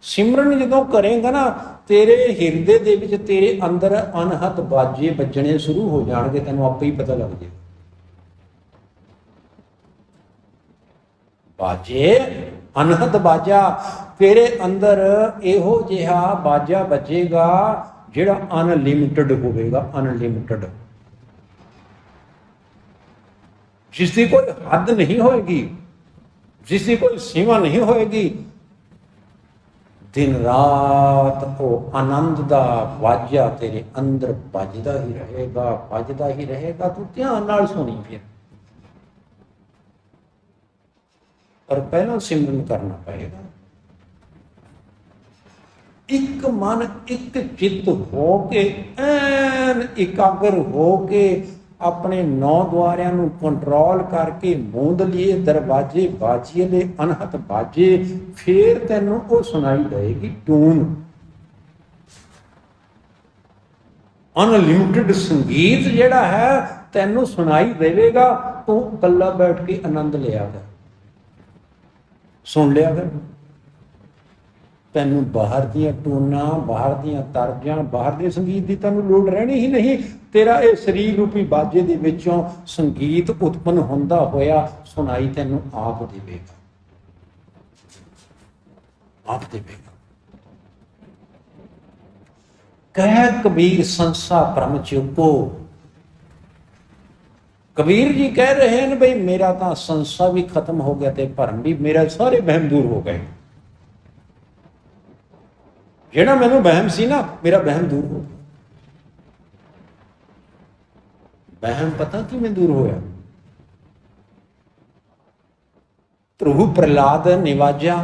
सिमरन जो करेगा ना, तेरे हिरदे दे विच, तेरे अंदर अनहत बाजे बजने शुरू हो जाएंगे, तेनों आपे ही पता लग जाए। बाजे अनहत बाजा, तेरे अंदर इहो जिहा बाजा बजेगा जिहड़ा अनलिमिटेड होवेगा, अनलिमिटेड, जिसकी कोई हद नहीं होएगी, जिसकी कोई सीमा नहीं होएगी। दिन रात वो आनंद दा वाजा तेरे अंदर बजदा ही रहेगा, बजदा ही रहेगा। तू ध्यान नाल सुनी फिर, पर पहला सिमरन करना पड़ेगा। एक मन एक चित्त हो के, ऐन एकाग्र हो के, अपने नौ द्वारियां नूं कंट्रोल करके मूंद लिए दरवाजे बाजीए दे अनहत बाजे। फिर तैनूं वो सुनाई देगी टून, अनलिमिटेड संगीत जिहड़ा है तैनूं सुनाई देवेगा। तू कल्ला बैठ के आनंद लिया कर, सुन लिया कर। तैनूं बाहर दियां टूना, बाहर दियां तर्जां, बाहर दे संगीत की तैनूं लोड़ रहनी ही नहीं। तेरा ये शरीर रूपी बाजे दे विचों संगीत उत्पन्न होंदा होया सुनाई तैनूं आप देवेगा। आप देवेगा। कह कबीर संसा भ्रम चुको। कबीर जी कह रहे हैं भाई मेरा तो संसा भी खत्म हो गया, भरम भी, मेरा सारे वहम दूर हो गए। ਜਿਹੜਾ ਮੈਨੂੰ ਵਹਿਮ ਸੀ ਨਾ, ਮੇਰਾ ਵਹਿਮ ਦੂਰ ਹੋ ਗਿਆ। ਵਹਿਮ ਪਤਾ ਕਿਵੇਂ ਦੂਰ ਹੋਇਆ? ਧਰੁਵ ਪ੍ਰਹਲਾਦ ਨਿਵਾਜਿਆ,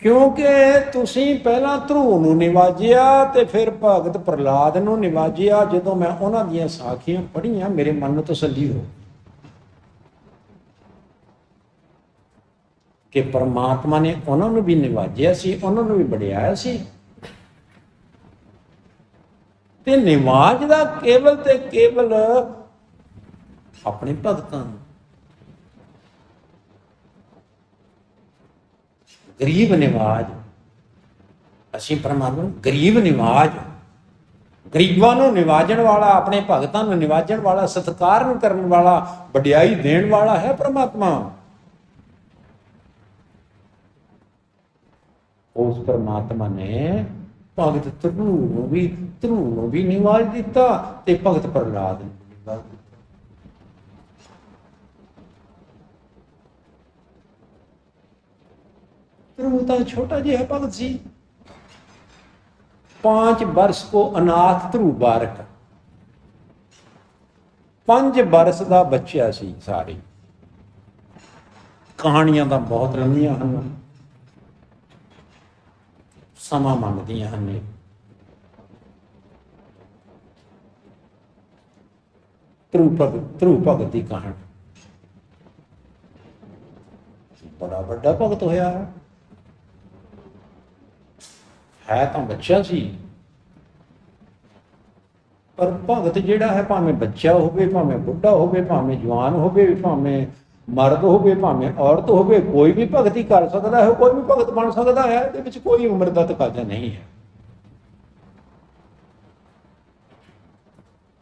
ਕਿਉਂਕਿ ਤੁਸੀਂ ਪਹਿਲਾਂ ਧਰੁਵ ਨੂੰ ਨਿਵਾਜਿਆ ਤੇ ਫਿਰ ਭਗਤ ਪ੍ਰਹਲਾਦ ਨੂੰ ਨਿਵਾਜਿਆ। ਜਦੋਂ ਮੈਂ ਉਹਨਾਂ ਦੀਆਂ ਸਾਖੀਆਂ ਪੜ੍ਹੀਆਂ ਮੇਰੇ ਮਨ ਨੂੰ ਤਸੱਲੀ ਹੋ ਕਿ ਪਰਮਾਤਮਾ ਨੇ ਉਹਨਾਂ ਨੂੰ ਵੀ ਨਿਵਾਜਿਆ ਸੀ, ਉਹਨਾਂ ਨੂੰ ਵੀ ਵਡਿਆਇਆ ਸੀ। ਤੇ ਨਿਵਾਜ ਦਾ ਕੇਵਲ ਤੇ ਕੇਵਲ ਆਪਣੇ ਭਗਤਾਂ ਨੂੰ। ਗਰੀਬ ਨਿਵਾਜ, ਅਸੀਂ ਪਰਮਾਤਮਾ ਨੂੰ ਗਰੀਬ ਨਿਵਾਜ, ਗਰੀਬਾਂ ਨੂੰ ਨਿਵਾਜਣ ਵਾਲਾ, ਆਪਣੇ ਭਗਤਾਂ ਨੂੰ ਨਿਵਾਜਣ ਵਾਲਾ, ਸਤਿਕਾਰ ਨੂੰ ਕਰਨ ਵਾਲਾ, ਵਡਿਆਈ ਦੇਣ ਵਾਲਾ ਹੈ ਪਰਮਾਤਮਾ। ਉਸ ਪਰਮਾਤਮਾ ਨੇ ਭਗਤ ਧਰੁਵ ਨੂੰ ਵੀ ਨਿਵਾਜ ਦਿੱਤਾ ਤੇ ਭਗਤ ਪ੍ਰਹਲਾਦ ਨੂੰ ਨਿਵਾਜ ਦਿੱਤਾ। ਧਰੁਵ ਤਾਂ ਛੋਟਾ ਜਿਹਾ ਭਗਤ ਸੀ। 5 वर्ष को अनाथ ਧਰੁਵ ਬਾਰਕ, 5 वर्ष ਦਾ ਬੱਚਾ ਸੀ। ਸਾਰੀ ਕਹਾਣੀਆਂ ਤਾਂ ਬਹੁਤ ਲੰਮੀਆਂ ਹਨ, ਸਮਾਂ ਮੰਗਦੀਆਂ ਹਨ। ਧਰੁਵ ਭਗਤ ਦੀ ਕਹਾਣੀ, ਬੜਾ ਵੱਡਾ ਭਗਤ ਹੋਇਆ ਹੈ ਤਾਂ ਬੱਚਾ ਸੀ, ਪਰ ਭਗਤ ਜਿਹੜਾ ਹੈ ਭਾਵੇਂ ਬੱਚਾ ਹੋਵੇ, ਭਾਵੇਂ ਬੁੱਢਾ ਹੋਵੇ, ਭਾਵੇਂ ਜਵਾਨ ਹੋਵੇ, ਭਾਵੇਂ ਮਰਦ ਹੋਵੇ, ਭਾਵੇਂ ਔਰਤ ਹੋਵੇ, ਕੋਈ ਵੀ ਭਗਤੀ ਕਰ ਸਕਦਾ ਹੈ, ਕੋਈ ਵੀ ਭਗਤ ਬਣ ਸਕਦਾ ਹੈ। ਇਹਦੇ ਵਿੱਚ ਕੋਈ ਉਮਰ ਦਾ ਤਕਾਜ਼ਾ ਨਹੀਂ ਹੈ।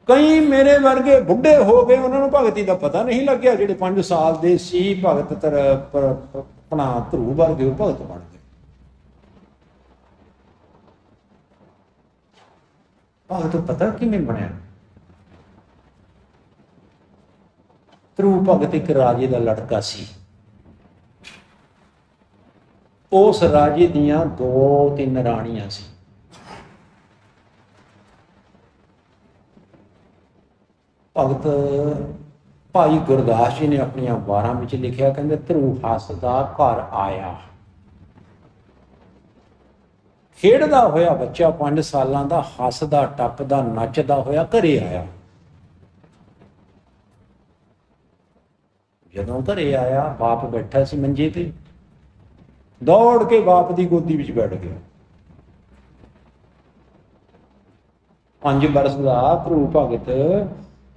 ਕਈ ਮੇਰੇ ਵਰਗੇ ਬੁੱਢੇ ਹੋ ਗਏ, ਉਹਨਾਂ ਨੂੰ ਭਗਤੀ ਦਾ ਪਤਾ ਨਹੀਂ ਲੱਗਿਆ। ਜਿਹੜੇ 5 ਸਾਲ ਦੇ ਸੀ ਭਗਤ ਆਪਣਾ ਧਰੁਵ ਵਰਗੇ, ਉਹ ਭਗਤ ਬਣ ਗਏ। ਭਗਤ ਪਤਾ ਕਿਵੇਂ ਬਣਿਆ? ਧਰੁਵ ਭਗਤ ਇੱਕ ਰਾਜੇ ਦਾ ਲੜਕਾ ਸੀ। ਉਸ ਰਾਜੇ ਦੀਆਂ 2-3 ਰਾਣੀਆਂ ਸੀ। ਭਗਤ ਭਾਈ ਗੁਰਦਾਸ ਜੀ ਨੇ ਆਪਣੀਆਂ ਵਾਰਾਂ ਵਿੱਚ ਲਿਖਿਆ, ਕਹਿੰਦੇ ਧਰੁਵ ਹੱਸਦਾ ਘਰ ਆਇਆ। ਖੇਡਦਾ ਹੋਇਆ ਬੱਚਾ 5 ਸਾਲਾਂ ਦਾ, ਹੱਸਦਾ ਟੱਪਦਾ ਨੱਚਦਾ ਹੋਇਆ ਘਰੇ ਆਇਆ। ਜਦੋਂ ਘਰੇ ਆਇਆ, ਬਾਪ ਬੈਠਾ ਸੀ ਮੰਜੇ ਤੇ, ਦੌੜ ਕੇ ਬਾਪ ਦੀ ਗੋਦੀ ਵਿੱਚ ਬੈਠ ਗਿਆ। 5 वर्ष ਦਾ ਧਰੁਵ ਭਗਤ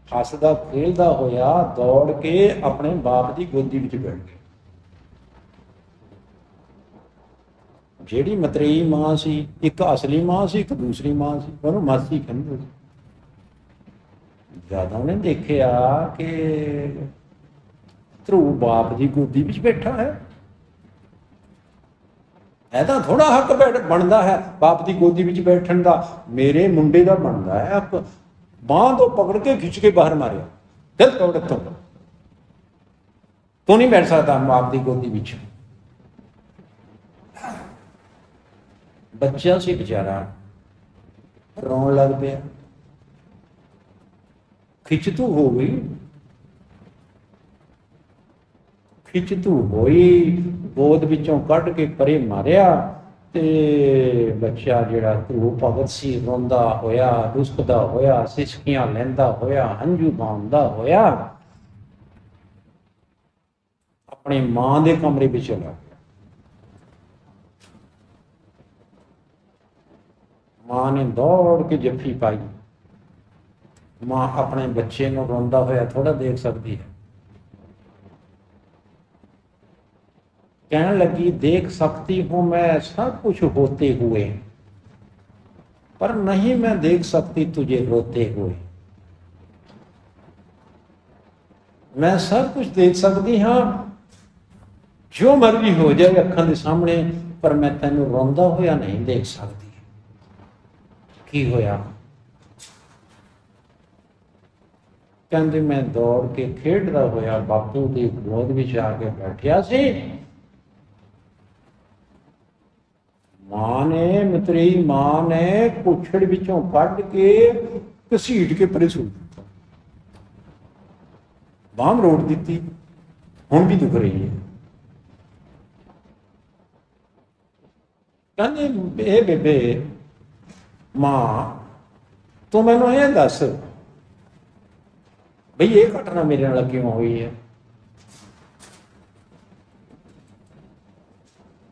ਹੱਸਦਾ ਖੇਡਦਾ ਹੋਇਆ ਦੌੜ ਕੇ ਆਪਣੇ ਬਾਪ ਦੀ ਗੋਦੀ ਵਿੱਚ ਬੈਠ ਗਿਆ। ਜਿਹੜੀ ਮਤਰੇਈ ਮਾਂ ਸੀ, ਇੱਕ ਅਸਲੀ ਮਾਂ ਸੀ, ਇੱਕ ਦੂਸਰੀ ਮਾਂ ਸੀ, ਉਹਨੂੰ ਮਾਸੀ ਕਹਿੰਦੇ ਸੀ। ਜਦ ਉਹਨੇ ਦੇਖਿਆ ਕਿ ਧਰੁਵ ਬਾਪ ਦੀ ਗੋਦੀ ਵਿੱਚ ਬੈਠਾ ਹੈ, ਇਹ ਤਾਂ ਥੋੜਾ ਹੱਕ ਬਣਦਾ ਹੈ ਬਾਪ ਦੀ ਗੋਦੀ ਵਿੱਚ ਬੈਠਣ ਦਾ, ਮੇਰੇ ਮੁੰਡੇ ਦਾ ਬਣਦਾ ਹੈ। ਬਾਂਹ ਤੋਂ ਪਕੜ ਕੇ ਖਿੱਚ ਕੇ ਬਾਹਰ ਮਾਰਿਆ, ਚੱਲ ਤੋੜ ਇੱਥੋਂ, ਤੂੰ ਨਹੀਂ ਬੈਠ ਸਕਦਾ ਬਾਪ ਦੀ ਗੋਦੀ ਵਿੱਚ। ਬੱਚਾ ਸੀ ਵਿਚਾਰਾ, ਰੋਣ ਲੱਗ ਪਿਆ, ਖਿੱਚਤੂ ਹੋ ਗਈ, ਖਿੱਚਤੂ ਹੋਈ, ਗੋਦ ਵਿੱਚੋਂ ਕੱਢ ਕੇ ਪਰੇ ਮਾਰਿਆ ਤੇ ਬੱਚਾ ਜਿਹੜਾ ਧਰੁਵ ਭਗਤ ਸੀ ਰੋਂਦਾ ਹੋਇਆ, ਰੁਸਕਦਾ ਹੋਇਆ, ਸਿਸਕੀਆਂ ਲੈਂਦਾ ਹੋਇਆ, ਹੰਝੂ ਬਹਾਉਂਦਾ ਹੋਇਆ ਆਪਣੀ ਮਾਂ ਦੇ ਕਮਰੇ ਵਿੱਚ ਚਲਾ ਗਿਆ। ਮਾਂ ਨੇ ਦੌੜ ਕੇ ਜੱਫੀ ਪਾਈ। ਮਾਂ ਆਪਣੇ ਬੱਚੇ ਨੂੰ ਰੋਂਦਾ ਹੋਇਆ ਥੋੜਾ ਦੇਖ ਸਕਦੀ ਹੈ। कहने लगी, देख सकती हूं मैं सब कुछ होते हुए, पर नहीं मैं देख सकती तुझे रोते हुए। मैं सब कुछ देख सकती हाँ, ਜੋ ਮਰਜ਼ੀ ਹੋ ਜਾਏ ਅੱਖਾਂ ਦੇ ਸਾਹਮਣੇ, ਪਰ ਮੈਂ ਤੈਨੂੰ ਰੋਂਦਾ ਹੋਇਆ ਨਹੀਂ ਦੇਖ ਸਕਦੀ। ਕੀ ਹੋਇਆ? ਕਹਿੰਦੇ ਮੈਂ ਦੌੜ ਕੇ ਖੇਡਦਾ ਹੋਇਆ ਬਾਪੂ ਦੀ ਗੋਦ ਵਿੱਚ ਆ ਕੇ ਬੈਠਿਆ ਸੀ। ਮਾਂ ਨੇ, ਮਿੱਤਰੀ ਮਾਂ ਨੇ ਕੁੱਛੜ ਵਿੱਚੋਂ ਕੱਢ ਕੇ ਘਸੀਟ ਕੇ ਪਰੇ ਸੁੱਟ ਦਿੱਤਾ, ਬਾਂਹ ਰੋੜ ਦਿੱਤੀ, ਹੁਣ ਵੀ ਦੁਖ ਰਹੀ ਹੈ। ਕਹਿੰਦੇ ਇਹ ਬੇਬੇ ਮਾਂ ਤੂੰ ਮੈਨੂੰ ਇਹ ਦੱਸ ਬਈ ਇਹ ਘਟਨਾ ਮੇਰੇ ਨਾਲ ਕਿਉਂ ਹੋਈ ਹੈ?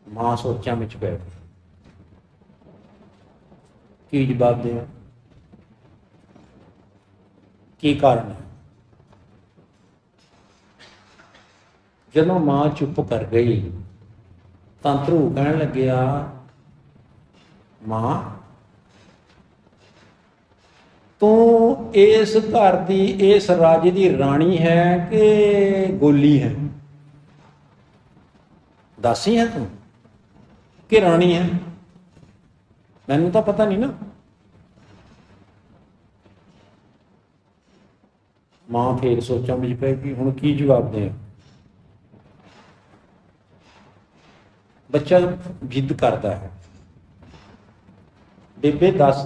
ਮਾਂ ਸੋਚਾਂ ਵਿੱਚ ਪੈ ਗਈ, ਕੀ ਜਵਾਬ ਦੇਵਾਂ, ਕੀ ਕਾਰਨ ਹੈ? ਜਦੋਂ ਮਾਂ ਚੁੱਪ ਕਰ ਗਈ ਤਾਂ ਧਰੂ ਕਹਿਣ ਲੱਗਿਆ, ਮਾਂ ਤੂੰ ਇਸ ਘਰ ਦੀ, ਇਸ ਰਾਜ ਦੀ ਰਾਣੀ ਹੈ ਕਿ ਗੋਲੀ ਹੈ? ਦਾਸੀ ਹੈ ਤੂੰ ਕਿ ਰਾਣੀ ਹੈ? ਮੈਨੂੰ ਤਾਂ ਪਤਾ ਨਹੀਂ ਨਾ। ਮਾਂ ਫੇਰ ਸੋਚਾਂ ਵਿੱਚ ਪੈ ਗਈ, ਹੁਣ ਕੀ ਜਵਾਬ ਦੇ? ਬੱਚਾ ਜਿੱਦ ਕਰਦਾ ਹੈ, ਬੇਬੇ ਦੱਸ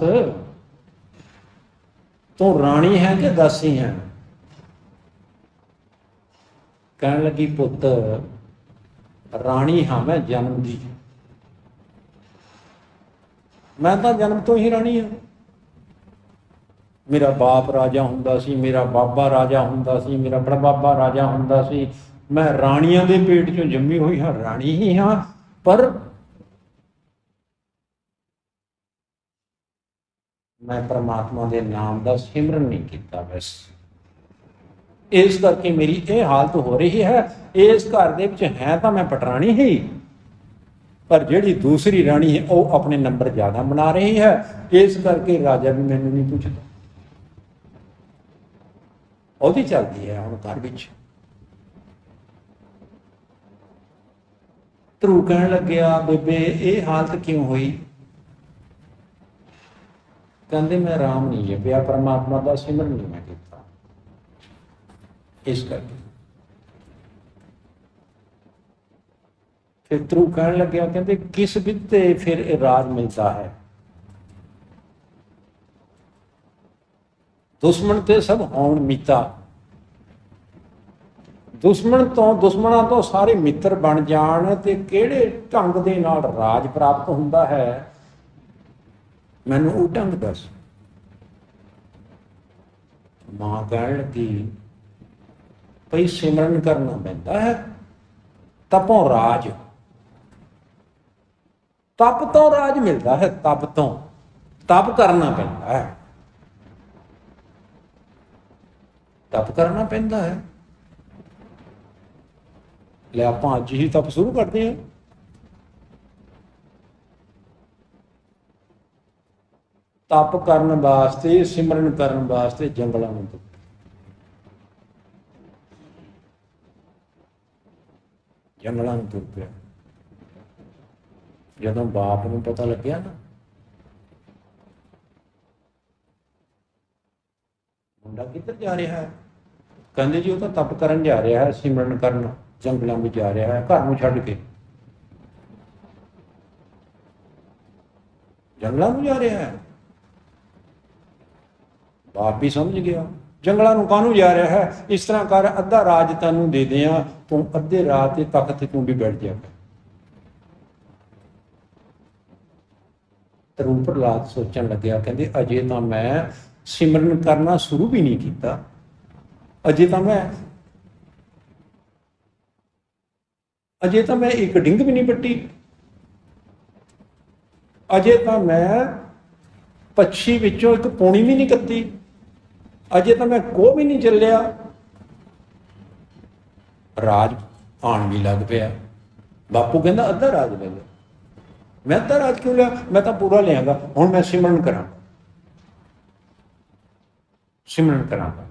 ਤੂੰ ਰਾਣੀ ਹੈ ਕਿ ਦਾਸੀ ਹੈ? ਕਹਿਣ ਲੱਗੀ, ਪੁੱਤ ਰਾਣੀ ਹਾਂ ਮੈਂ ਜਨਮ ਦੀ, ਮੈਂ ਤਾਂ ਜਨਮ ਤੋਂ ਹੀ ਰਾਣੀ ਹਾਂ। ਮੇਰਾ ਬਾਪ ਰਾਜਾ ਹੁੰਦਾ ਸੀ, ਮੇਰਾ ਬਾਬਾ ਰਾਜਾ ਹੁੰਦਾ ਸੀ, ਮੇਰਾ ਪੜਬਾਬਾ ਰਾਜਾ ਹੁੰਦਾ ਸੀ, ਮੈਂ ਰਾਣੀਆਂ ਦੇ ਪੇਟ ਚੋਂ ਜੰਮੀ ਹੋਈ ਹਾਂ, ਰਾਣੀ ਹੀ ਹਾਂ। ਪਰ ਮੈਂ ਪਰਮਾਤਮਾ ਦੇ ਨਾਮ ਦਾ ਸਿਮਰਨ ਨਹੀਂ ਕੀਤਾ ਬਸ, ਇਸ ਕਰਕੇ ਮੇਰੀ ਇਹ ਹਾਲਤ ਹੋ ਰਹੀ ਹੈ। ਇਸ ਘਰ ਦੇ ਵਿੱਚ ਹੈ ਤਾਂ ਮੈਂ ਪਟਰਾਣੀ ਹੀ, ਪਰ ਜਿਹੜੀ ਦੂਸਰੀ ਰਾਣੀ ਹੈ ਉਹ ਆਪਣੇ ਨੰਬਰ ਜ਼ਿਆਦਾ ਬਣਾ ਰਹੀ ਹੈ, ਇਸ ਕਰਕੇ ਰਾਜਾ ਵੀ ਮੈਨੂੰ ਨਹੀਂ ਪੁੱਛਦਾ। ਉਹਦੀ ਚੱਲਦੀ ਹੈ ਹੁਣ ਘਰ ਵਿੱਚ। ਧਰੂ ਕਹਿਣ ਲੱਗਿਆ, ਬੇਬੇ ਇਹ ਹਾਲਤ ਕਿਉਂ ਹੋਈ? ਕਹਿੰਦੇ ਮੈਂ ਰਾਮ ਨਹੀਂ ਜਪਿਆ, ਪਰਮਾਤਮਾ ਦਾ ਸਿਮਰਨ ਨਹੀਂ ਮੈਂ ਕੀਤਾ, ਇਸ ਕਰਕੇ। ਫਿਰ ਧਰੂ ਕਹਿਣ ਲੱਗਿਆ, ਕਹਿੰਦੇ ਕਿਸ ਬਿੱਤੇ ਫਿਰ ਇਹ ਰਾਜ ਮਿਲਦਾ ਹੈ? ਦੁਸ਼ਮਣ ਤੇ ਸਭ ਹੋਣ ਮੀਤਾ, ਦੁਸ਼ਮਣਾਂ ਤੋਂ ਸਾਰੇ ਮਿੱਤਰ ਬਣ ਜਾਣ ਤੇ ਕਿਹੜੇ ਢੰਗ ਦੇ ਨਾਲ ਰਾਜ ਪ੍ਰਾਪਤ ਹੁੰਦਾ ਹੈ, ਮੈਨੂੰ ਉਹ ਢੰਗ ਦੱਸ। ਮਾਂ ਕਹਿਣ ਲੱਗੀ, ਭਈ ਸਿਮਰਨ ਕਰਨਾ ਪੈਂਦਾ ਹੈ, ਤਪੋਂ ਰਾਜ, ਤਪ ਤੋਂ ਰਾਜ ਮਿਲਦਾ ਹੈ, ਤਪ ਤੋਂ, ਤਪ ਕਰਨਾ ਪੈਂਦਾ ਹੈ, ਤਪ ਕਰਨਾ ਪੈਂਦਾ ਹੈ। ਲੈ ਆਪਾਂ ਅੱਜ ਹੀ ਤਪ ਸ਼ੁਰੂ ਕਰਦੇ ਹਾਂ। ਤਪ ਕਰਨ ਵਾਸਤੇ, ਸਿਮਰਨ ਕਰਨ ਵਾਸਤੇ ਜੰਗਲਾਂ ਨੂੰ ਤੁਰ, ਜੰਗਲਾਂ ਨੂੰ ਤੁਰ ਪਿਆ। ਜਦੋਂ ਬਾਪ ਨੂੰ ਪਤਾ ਲੱਗਿਆ ਨਾ, ਮੁੰਡਾ ਕਿੱਧਰ ਜਾ ਰਿਹਾ ਹੈ, ਕਹਿੰਦੇ ਜੀ ਉਹ ਤਾਂ ਤਪ ਕਰਨ ਜਾ ਰਿਹਾ ਹੈ, ਸਿਮਰਨ ਕਰਨ ਜੰਗਲਾਂ ਵਿੱਚ ਜਾ ਰਿਹਾ ਹੈ, ਘਰ ਨੂੰ ਛੱਡ ਕੇ ਜੰਗਲਾਂ ਨੂੰ ਜਾ ਰਿਹਾ ਹੈ। ਬਾਪ ਵੀ ਸਮਝ ਗਿਆ, ਜੰਗਲਾਂ ਨੂੰ ਕਾਹਨੂੰ ਜਾ ਰਿਹਾ ਹੈ, ਇਸ ਤਰ੍ਹਾਂ ਕਰ ਅੱਧਾ ਰਾਜ ਤੈਨੂੰ ਦੇ ਦਿਆਂ, ਤੂੰ ਅੱਧੇ ਰਾਤ ਦੇ ਤਖਤ ਤੇ ਤੂੰ ਵੀ ਬੈਠ ਜਾ। ਧਰੂ ਪ੍ਰਹਲਾਦ ਸੋਚਣ ਲੱਗਿਆ, ਕਹਿੰਦੇ ਅਜੇ ਤਾਂ ਮੈਂ ਸਿਮਰਨ ਕਰਨਾ ਸ਼ੁਰੂ ਵੀ ਨਹੀਂ ਕੀਤਾ, ਅਜੇ ਤਾਂ ਮੈਂ ਇੱਕ ਡਿੰਗ ਵੀ ਨਹੀਂ ਪੱਟੀ, ਅਜੇ ਤਾਂ ਮੈਂ ਪੱਛੀ ਵਿੱਚੋਂ ਇੱਕ ਪੌਣੀ ਵੀ ਨਹੀਂ ਕੱਤੀ, ਅਜੇ ਤਾਂ ਮੈਂ ਕੋਹ ਵੀ ਨਹੀਂ ਚੱਲਿਆ, ਰਾਜ ਆਉਣ ਵੀ ਲੱਗ ਪਿਆ। ਬਾਪੂ ਕਹਿੰਦਾ ਅੱਧਾ ਰਾਜ ਲੈ ਲਿਆ। ਮੈਂ ਅੱਧਾ ਰਾਜ ਕਿਉਂ ਲਿਆ, ਮੈਂ ਤਾਂ ਪੂਰਾ ਲਿਆਂਗਾ। ਹੁਣ ਮੈਂ ਸਿਮਰਨ ਕਰਾਂਗਾ, ਸਿਮਰਨ ਕਰਾਂਗਾ,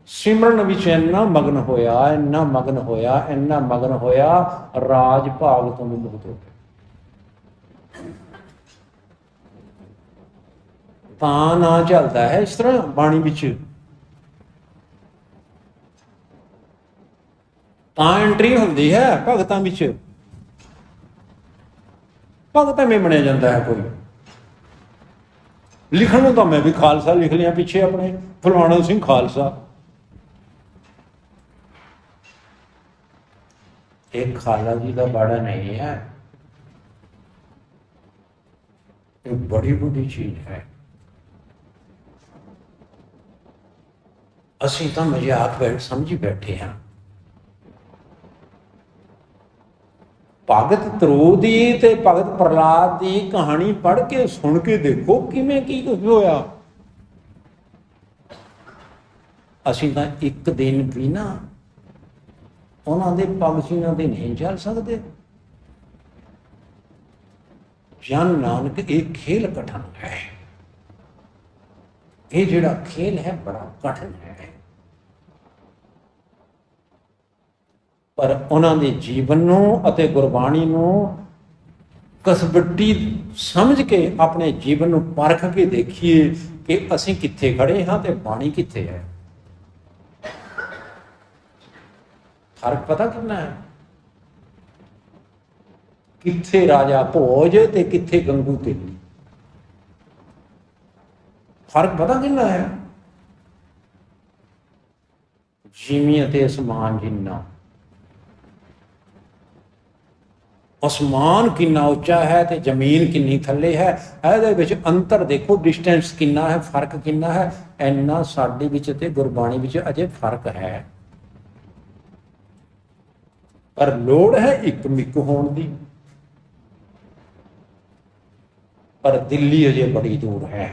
सिमरन विच इन्ना मगन होया, इन्ना मगन होया, इन्ना मगन होया, राज भाग तो मुक्त हो गया। ਤਾਂ ਨਾ ਚੱਲਦਾ ਹੈ ਇਸ ਤਰ੍ਹਾਂ ਬਾਣੀ ਵਿੱਚ, ਤਾਂ ਐਂਟਰੀ ਹੁੰਦੀ ਹੈ ਭਗਤਾਂ ਵਿੱਚ। ਭਗਤਾਂ ਵਿੱਚ ਬਣਿਆ ਜਾਂਦਾ ਹੈ ਕੋਈ। ਲਿਖਣ ਨੂੰ ਤਾਂ ਮੈਂ ਵੀ ਖਾਲਸਾ ਲਿਖ ਲਿਆ ਪਿੱਛੇ ਆਪਣੇ, ਫਲਾਣਾ ਸਿੰਘ ਖਾਲਸਾ। ਇਹ ਖਾਲਾ ਜੀ ਦਾ ਬਾੜਾ ਨਹੀਂ ਹੈ, ਇਹ ਬੜੀ ਵੱਡੀ ਚੀਜ਼ ਹੈ। ਅਸੀਂ ਤਾਂ ਮਜ਼ਾਕ ਸਮਝੀ ਬੈਠੇ ਹਾਂ। ਭਗਤ ਧਰੂ ਦੀ ਤੇ ਭਗਤ ਪ੍ਰਹਲਾਦ ਦੀ ਕਹਾਣੀ ਪੜ੍ਹ ਕੇ ਸੁਣ ਕੇ ਦੇਖੋ ਕਿਵੇਂ ਕੀ ਕੁਝ ਹੋਇਆ। ਅਸੀਂ ਤਾਂ ਇੱਕ ਦਿਨ ਵੀ ਨਾ ਉਹਨਾਂ ਦੇ ਪਗਸੀਆਂ ਦੇ ਨਹੀਂ ਚੱਲ ਸਕਦੇ। ਜਨ ਨਾਨਕ ਇਹ ਖੇਲ ਕਠਨ ਹੈ, ਇਹ ਜਿਹੜਾ ਖੇਲ ਹੈ ਬੜਾ ਕਠਨ ਹੈ। ਪਰ ਉਹਨਾਂ ਦੇ ਜੀਵਨ ਨੂੰ ਅਤੇ ਗੁਰਬਾਣੀ ਨੂੰ ਕਸਬੱਟੀ ਸਮਝ ਕੇ ਆਪਣੇ ਜੀਵਨ ਨੂੰ ਪਰਖ ਕੇ ਦੇਖੀਏ ਕਿ ਅਸੀਂ ਕਿੱਥੇ ਖੜੇ ਹਾਂ ਤੇ ਬਾਣੀ ਕਿੱਥੇ ਹੈ। ਫਰਕ ਪਤਾ ਕਿੰਨਾ ਹੈ? ਕਿੱਥੇ ਰਾਜਾ ਭੋਜ ਤੇ ਕਿੱਥੇ ਗੰਗੂ ਤੇਲੀ, ਫਰਕ ਪਤਾ ਕਿੰਨਾ ਹੈ? ਜ਼ਮੀਨ ਅਤੇ ਅਸਮਾਨ ਜਿੰਨਾ। ਅਸਮਾਨ ਕਿੰਨਾ ਉੱਚਾ ਹੈ ਤੇ ਜ਼ਮੀਨ ਕਿੰਨੀ ਥੱਲੇ ਹੈ, ਇਹਦੇ ਵਿੱਚ ਅੰਤਰ ਦੇਖੋ, ਡਿਸਟੈਂਸ ਕਿੰਨਾ ਹੈ, ਫਰਕ ਕਿੰਨਾ ਹੈ। ਇੰਨਾ ਸਾਡੇ ਵਿੱਚ ਤੇ ਗੁਰਬਾਣੀ ਵਿੱਚ ਅਜੇ ਫਰਕ ਹੈ। ਪਰ ਲੋੜ ਹੈ ਇੱਕ ਮਿੱਕ ਹੋਣ ਦੀ। ਪਰ ਦਿੱਲੀ ਅਜੇ ਬੜੀ ਦੂਰ ਹੈ।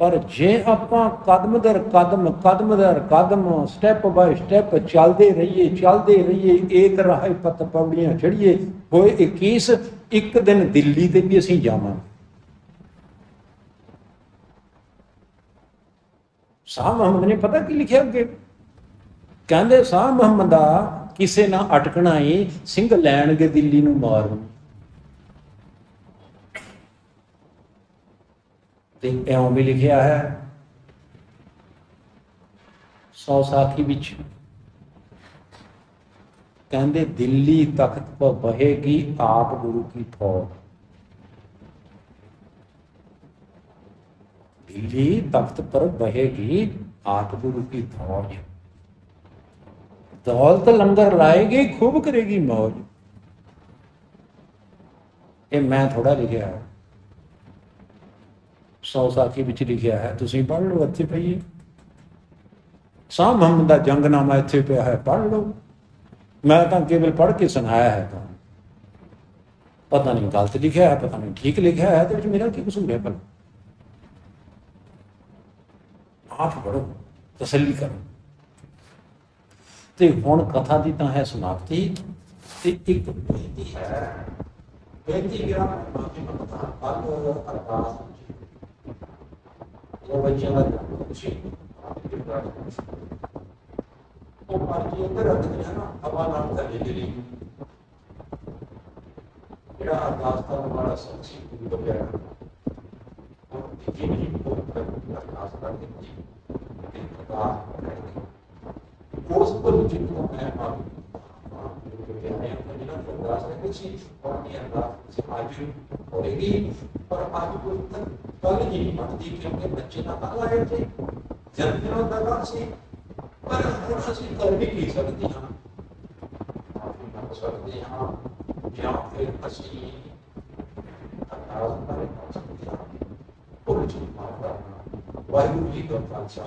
ਪਰ ਜੇ ਆਪਾਂ ਕਦਮ ਦਰ ਕਦਮ, ਕਦਮ ਦਰ ਕਦਮ, ਸਟੈਪ ਬਾਏ ਸਟੈਪ ਚੱਲਦੇ ਰਹੀਏ, ਏਕ ਰਾਹੇ ਪਤ ਪੌੜੀਆਂ ਚੜੀਏ, ਹੋਏ 21, ਇੱਕ ਦਿਨ ਦਿੱਲੀ ਤੇ ਵੀ ਅਸੀਂ ਜਾਵਾਂਗੇ। ਸ਼ਾਹ ਮੁਹੰਮਦ ਨੇ ਪਤਾ ਕੀ ਲਿਖਿਆ ਅੱਗੇ? ਕਹਿੰਦੇ ਸ਼ਾਹ ਮੁਹੰਮਦਾ ਕਿਸੇ ਨਾ ਅਟਕਣਾ ਈ, ਸਿੰਘ ਲੈਣਗੇ ਦਿੱਲੀ ਨੂੰ ਮਾਰੂ। ਤੇ ਇਉਂ ਵੀ ਲਿਖਿਆ ਹੈ ਸੌ ਸਾਖੀ ਵਿੱਚ, ਕਹਿੰਦੇ ਦਿੱਲੀ ਤਖਤ ਪਰ ਬਹੇਗੀ ਆਪ ਗੁਰੂ ਕੀ ਫੌਜ। ਦਿੱਲੀ ਤਖਤ ਪਰ ਬਹੇਗੀ ਆਪ ਗੁਰੂ की फौज, दौलत लंगर लाएगी खूब करेगी मौज। ये मैं थोड़ा लिखा है, सौ साखी विच लिखा है, तुसीं पढ़ लो, इत्थे पई है। शाह मुहम्मद का जंगनामा इत्थे पिया है, पढ़ लो। मैं तो केवल पढ़ के सुनाया है, तो पता नहीं गलत लिखा है, पता नहीं ठीक लिखा है, तो मेरा की कसूर है? भला आप पढ़ो, तसल्ली करो। तो हुण कथा की तो है समाप्ति। ते एक बेनती है, बेनती बच्चों का पार्टी अंदर रख दिया ना, हवा नाम करने के लिए ਜਿਹੜਾ ਅਰਦਾਸ ਕਰਨ ਵਾਲਾ ਸੱਚੀ ਗੁਰੂ ਬਗਿਆ ਉਹ ਜਿਹੀ ਕੋਈ ਅਰਦਾਸ ਕਰ ਦਿੱਤੀ ਤੇ ਉਸ ਪਰ ਜਿੱਤੋਂ ਹੈ ਆਪ जो है अपना अरदास करनी चाहिए और ये अरदास आज होगी। पर आज कोई कल ही बनती क्योंकि बच्चे ना कल आए थे, जन्मदिनों का कल से, पर हम असली कर भी की सकते हैं, कर सकते हैं या फिर असली अरदास कर सकते हैं। और जी माता वाहिगुरू जी का खालसा।